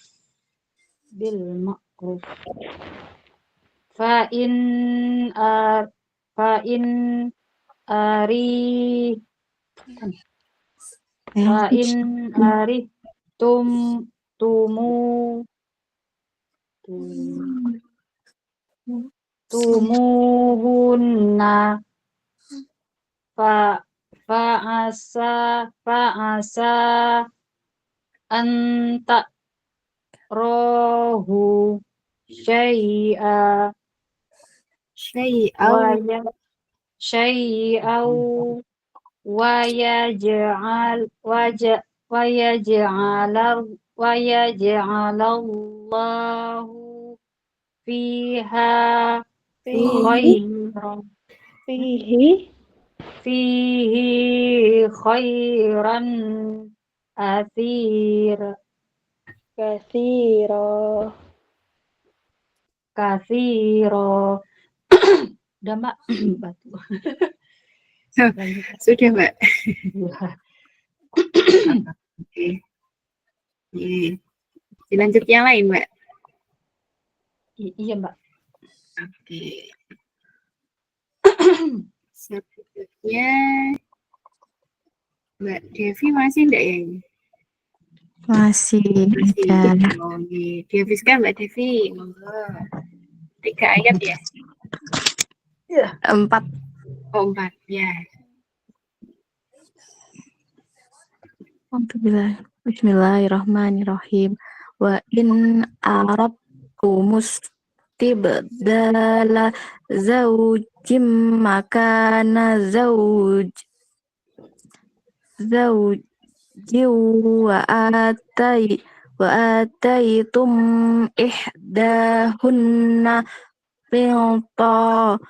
fa in tumuhunna fa'asa anta rohu syai'a wa yaj'alallahu fiha fihi khairan katsira. Udah Mbak, batu. Lanjut. sudah Mbak. Ya. Oke. Dilanjut yang lain Mbak. Iya, Mbak. Oke. Selanjutnya Mbak Devi masih enggak ya ini? Masih Masih. ada. Oke. Dihapuskan Mbak Devi. Monggo. 3 ayat ya? 4. Oh, 4 ya. Bismillahirrahmanirrahim. Wa in aradtumus tibdala zawjim makana zawji wa ataitum ihdahunna qintaran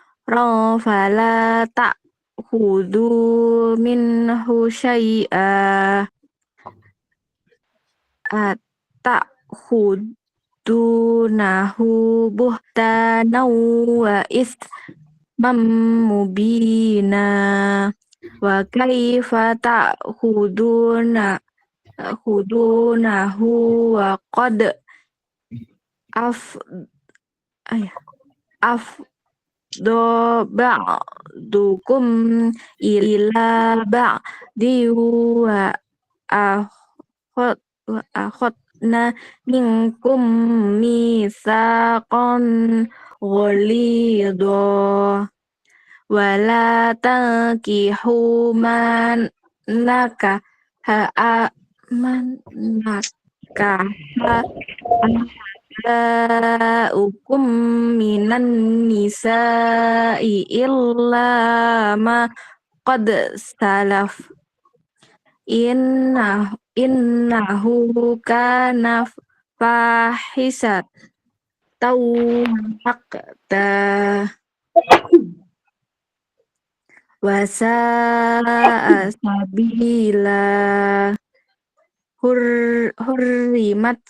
fala ta'khudhu minhu syai'a ta'khudunahu buhtanan wa isman mubina wa kaifa ta'khudunahu wa qad afdo ba'dukum ila ba'di wa akhadna minkum mitsaqan ghalidha wala tankihu man nakaha aba'ukum minan nisa'i illa ma qad salaf innahu kana fahisat maqta wa sa'a sabila hurrimat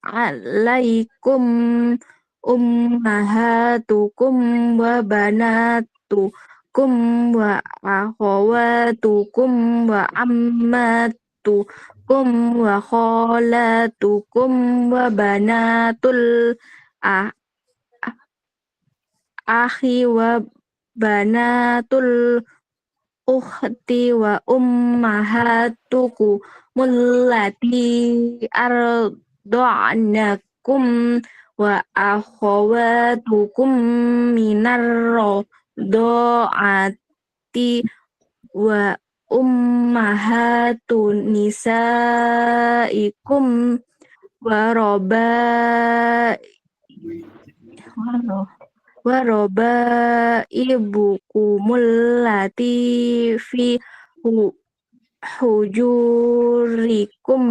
alaikum ummahatukum wa banatukum wa akhawatukum wa ammatukum wa khalatukum wa banatul akhi wa banatul ukhti wa ummahatukum mullati arda'nakum wa akhawatukum minar radha'ati wa ummahatun nisaikum wa ibukumul lati fi hujurikum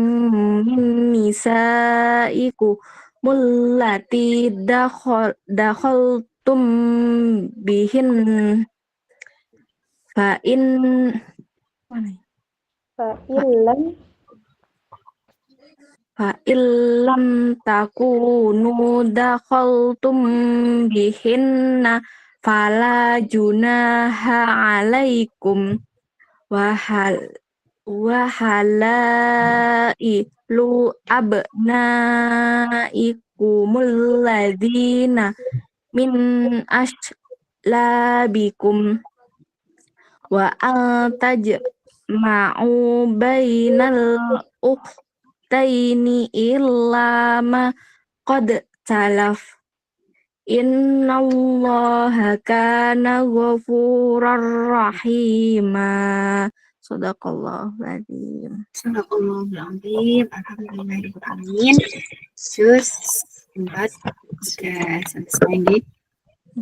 min nisaikum mullati dakhaltum bihin fa illam takunu dakhaltum bihinna fala junaha alaikum wa halailu abnaikumul ladzina min aslabikum wa antajma'u bainal ukhtaini illa ma qad salaf innallaha kana ghafurar rahima. Shadaqallahul adzim. Sadaqallahul azim. Alhamdulillahirrahmanirrahim. Juz 4 sudah selesai nih.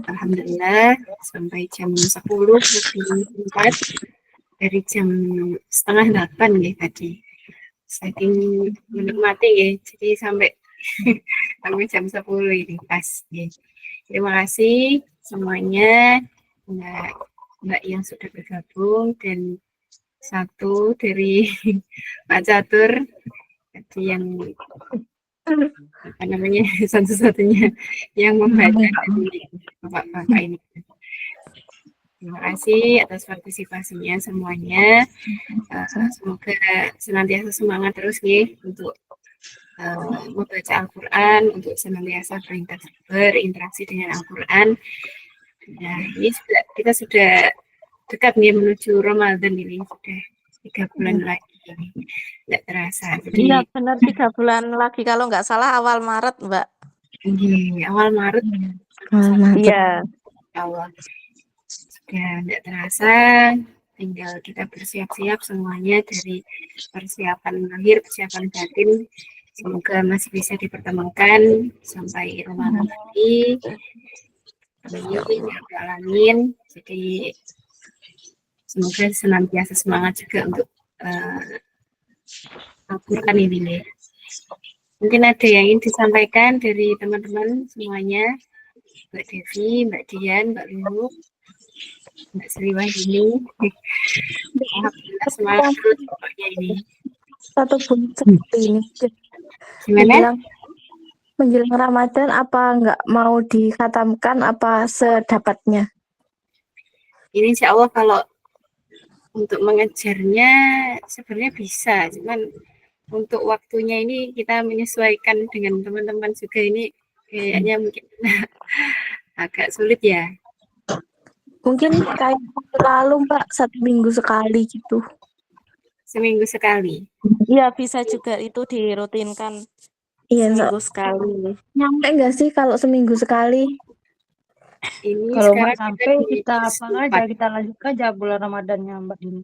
Alhamdulillah sampai jam 10 lebih 4 dari jam 7:30 ya tadi. Saking menikmati ya, jadi sampai jam 10 ini pas ya. Terima kasih semuanya Mbak yang sudah bergabung dan satu dari Pak Catur tadi yang apa namanya satu-satunya yang membaca bapak-bapak ini. Terima kasih atas partisipasinya semuanya. Semoga senantiasa semangat terus nih untuk membaca Al-Quran untuk senantiasa berinteraksi dengan Al-Quran. Nah, ini kita sudah dekat nih menuju Ramadan ini, sudah 3 bulan lagi. Nggak terasa. Jadi, Iya benar 3 bulan lagi kalau nggak salah awal Maret Mbak. awal Maret. Iya. Allah. Sudah nggak terasa, tinggal kita bersiap-siap semuanya dari persiapan lahir, persiapan batin. Semoga masih bisa dipertemukan sampai Ramadan nanti. Amin. Jadi semoga senantiasa semangat juga untuk Al-Quran ini nih. Mungkin ada yang ingin disampaikan dari teman-teman semuanya, Mbak Devi, Mbak Dian, Mbak Lulu, Mbak Sriwahyuni. Alhamdulillah semangat terus pokoknya ini. Satu bulan seperti ini. Gimana? Menjelang Ramadan apa nggak mau dikhatamkan apa sedapatnya? Ini insya Allah kalau untuk mengejarnya sebenarnya bisa, cuman untuk waktunya ini kita menyesuaikan dengan teman-teman juga ini kayaknya mungkin agak sulit ya. Mungkin kayak lalu Mbak 1 minggu sekali gitu. Seminggu sekali. Iya bisa juga itu dirutinkan Iya, seminggu sekali. nyampe nggak sih kalau seminggu sekali? Ini Kalau sekarang nggak sampai kita di apa aja, kita lanjut aja bulan Ramadannya Mbak ini.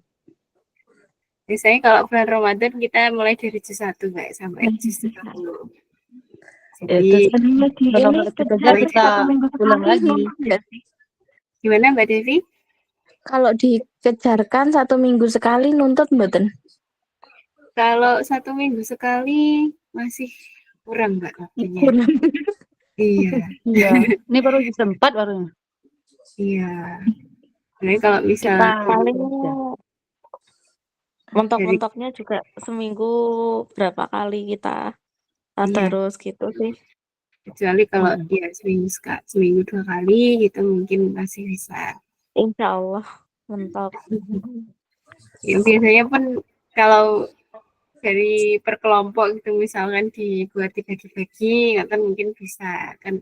Biasanya kalau bulan Ramadan kita mulai dari juz 1 Mbak sampai juz 30. Jadi Kalau nggak dikejar kita pulang lagi. gimana Mbak Devi? Kalau dikejarkan 1 minggu sekali nuntut mboten? Kalau 1 minggu sekali masih kurang Mbak waktunya. Iya. Iya, ini baru juz 4 baru. Iya. Jadi kalau Kita misalnya paling mentok-mentoknya juga seminggu berapa kali kita terus gitu sih. kecuali kalau ya seminggu 2 kali gitu mungkin masih bisa. Insya Allah mentok. Ya, biasanya pun kalau dari per kelompok gitu misalkan dibuat dibagi-bagi kan mungkin bisa kan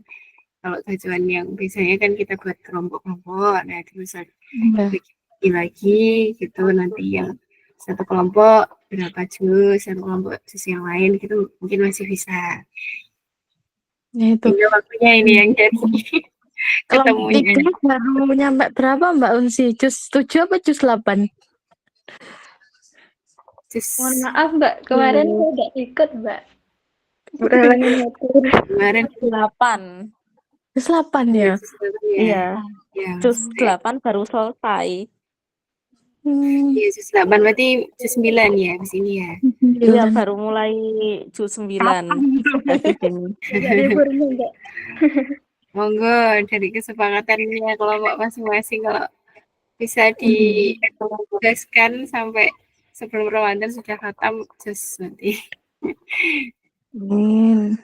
kalau tujuan yang biasanya kan kita buat kelompok-kelompok nah itu bisa dibagi lagi gitu nanti yang satu kelompok berapa juz satu kelompok juz yang lain gitu mungkin masih bisa. Ya itu. Tinggal waktunya ini yang jadi Kelompok ketemunya. 3 baru nyampe berapa Mbak Unsi? Juz 7 apa juz 8? Mohon maaf Mbak, kemarin saya nggak ikut Mbak. Kemarin 8. Juz 8 ya? Iya. Ya, Juz 8 baru selesai. Iya, juz 8 berarti juz 9 ya di sini ya. Iya, baru mulai juz 9. Monggo dari kesepakatannya kelompok masing-masing kalau bisa ditugaskan sampai sebelum Ramadan sudah khatam juz nanti. Amin.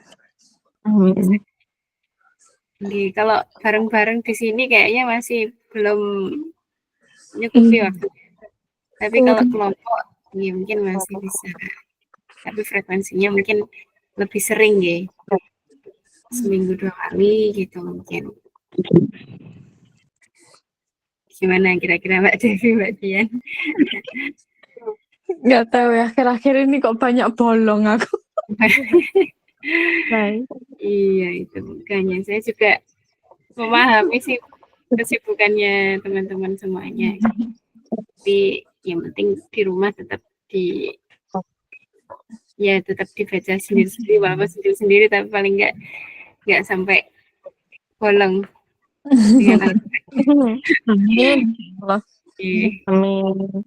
Jadi kalau bareng-bareng di sini kayaknya masih belum nyukupi waktu. Tapi kalau kelompok ya mungkin masih bisa. Tapi frekuensinya mungkin lebih sering ya. Seminggu 2 kali gitu mungkin. Gimana kira-kira Mbak Devi, Mbak Dian? Nggak tahu ya, akhir-akhir ini kok banyak bolong aku. Iya itu makanya saya juga memahami sih kesibukannya teman-teman semuanya. Tapi yang penting di rumah tetap tetap dibaca sendiri-sendiri walaupun sendiri-sendiri tapi paling nggak sampai bolong dengan Amin. Amin.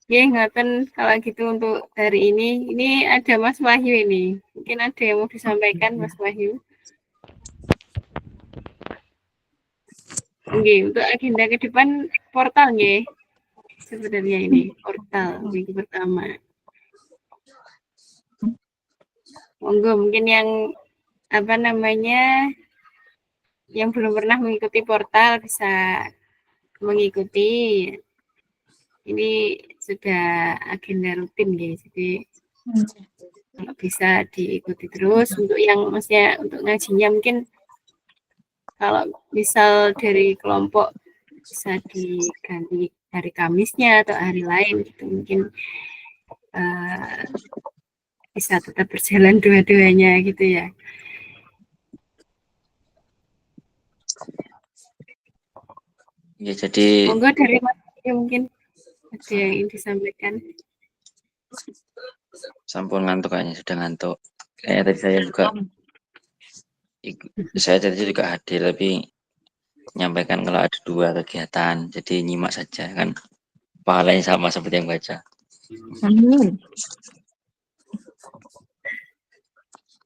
Ya, ngoten kalau gitu untuk hari ini. Ini ada Mas Wahyu ini. Mungkin ada yang mau disampaikan Mas Wahyu. Oke, untuk agenda ke depan portal nggih. Sebenarnya ini portal minggu pertama. Monggo mungkin yang yang belum pernah mengikuti portal bisa mengikuti. Ini sudah agenda rutin guys. Jadi kalau bisa diikuti terus. Untuk yang maksudnya untuk ngajinya mungkin kalau misal dari kelompok bisa diganti hari Kamisnya atau hari lain gitu, mungkin bisa tetap berjalan dua-duanya gitu ya. Ya, jadi Monggo dari Mas Adi mungkin ada yang ingin disampaikan. sampun ngantuk kayaknya, sudah ngantuk. Kayaknya tadi saya tadi juga hadir tapi menyampaikan kalau ada 2 kegiatan, jadi nyimak saja kan pahalanya sama seperti yang baca.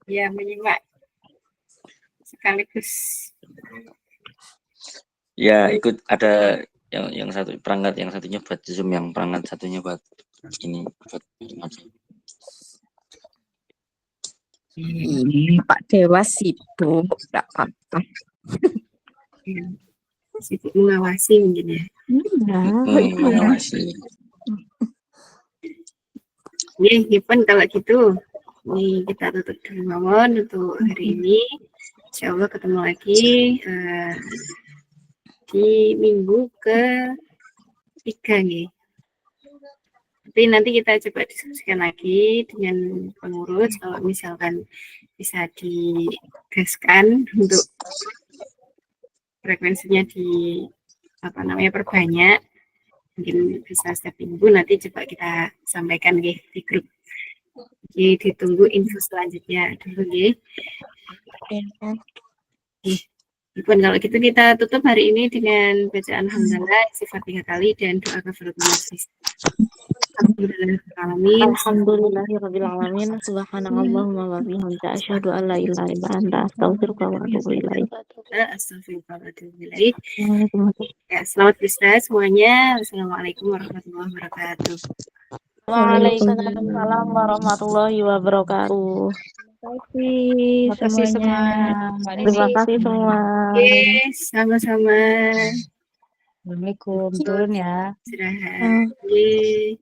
Ya, menyimak sekaligus. Ya, ikut ada yang satu perangkat, yang satunya buat Zoom, yang perangkat satunya buat ini buat Ini Pak Dewa sibuk, enggak apa-apa. Ya, sibuk mengawasi mungkin ya. mengawasi. Gipun kalau gitu, ini kita tutup dulu mawon untuk hari ini. Insya Allah ketemu lagi di minggu ke-3 nih. Tapi nanti kita coba diskusikan lagi dengan pengurus kalau misalkan bisa digaskan untuk frekuensinya perbanyak, mungkin bisa setiap minggu, nanti coba kita sampaikan di grup. Jadi ditunggu info selanjutnya dulu ya. Kalau gitu kita tutup hari ini dengan bacaan hamdalah sifat 3 kali dan doa kafaratul majlis. Alhamdulillahirabbil alamin. Subhanakallahumma wa bihamdika asyhadu an la ilaha illa anta astaghfiruka wa atubu ilaik. Astagfirullahaladzim. Ya, selamat beristirahat semuanya. Wassalamualaikum warahmatullahi wabarakatuh. Waalaikumsalam warahmatullahi wabarakatuh. Terima kasih semuanya. Terima kasih semua. Oke, sama-sama. Assalamualaikum, turun ya. Istirahat. Oke.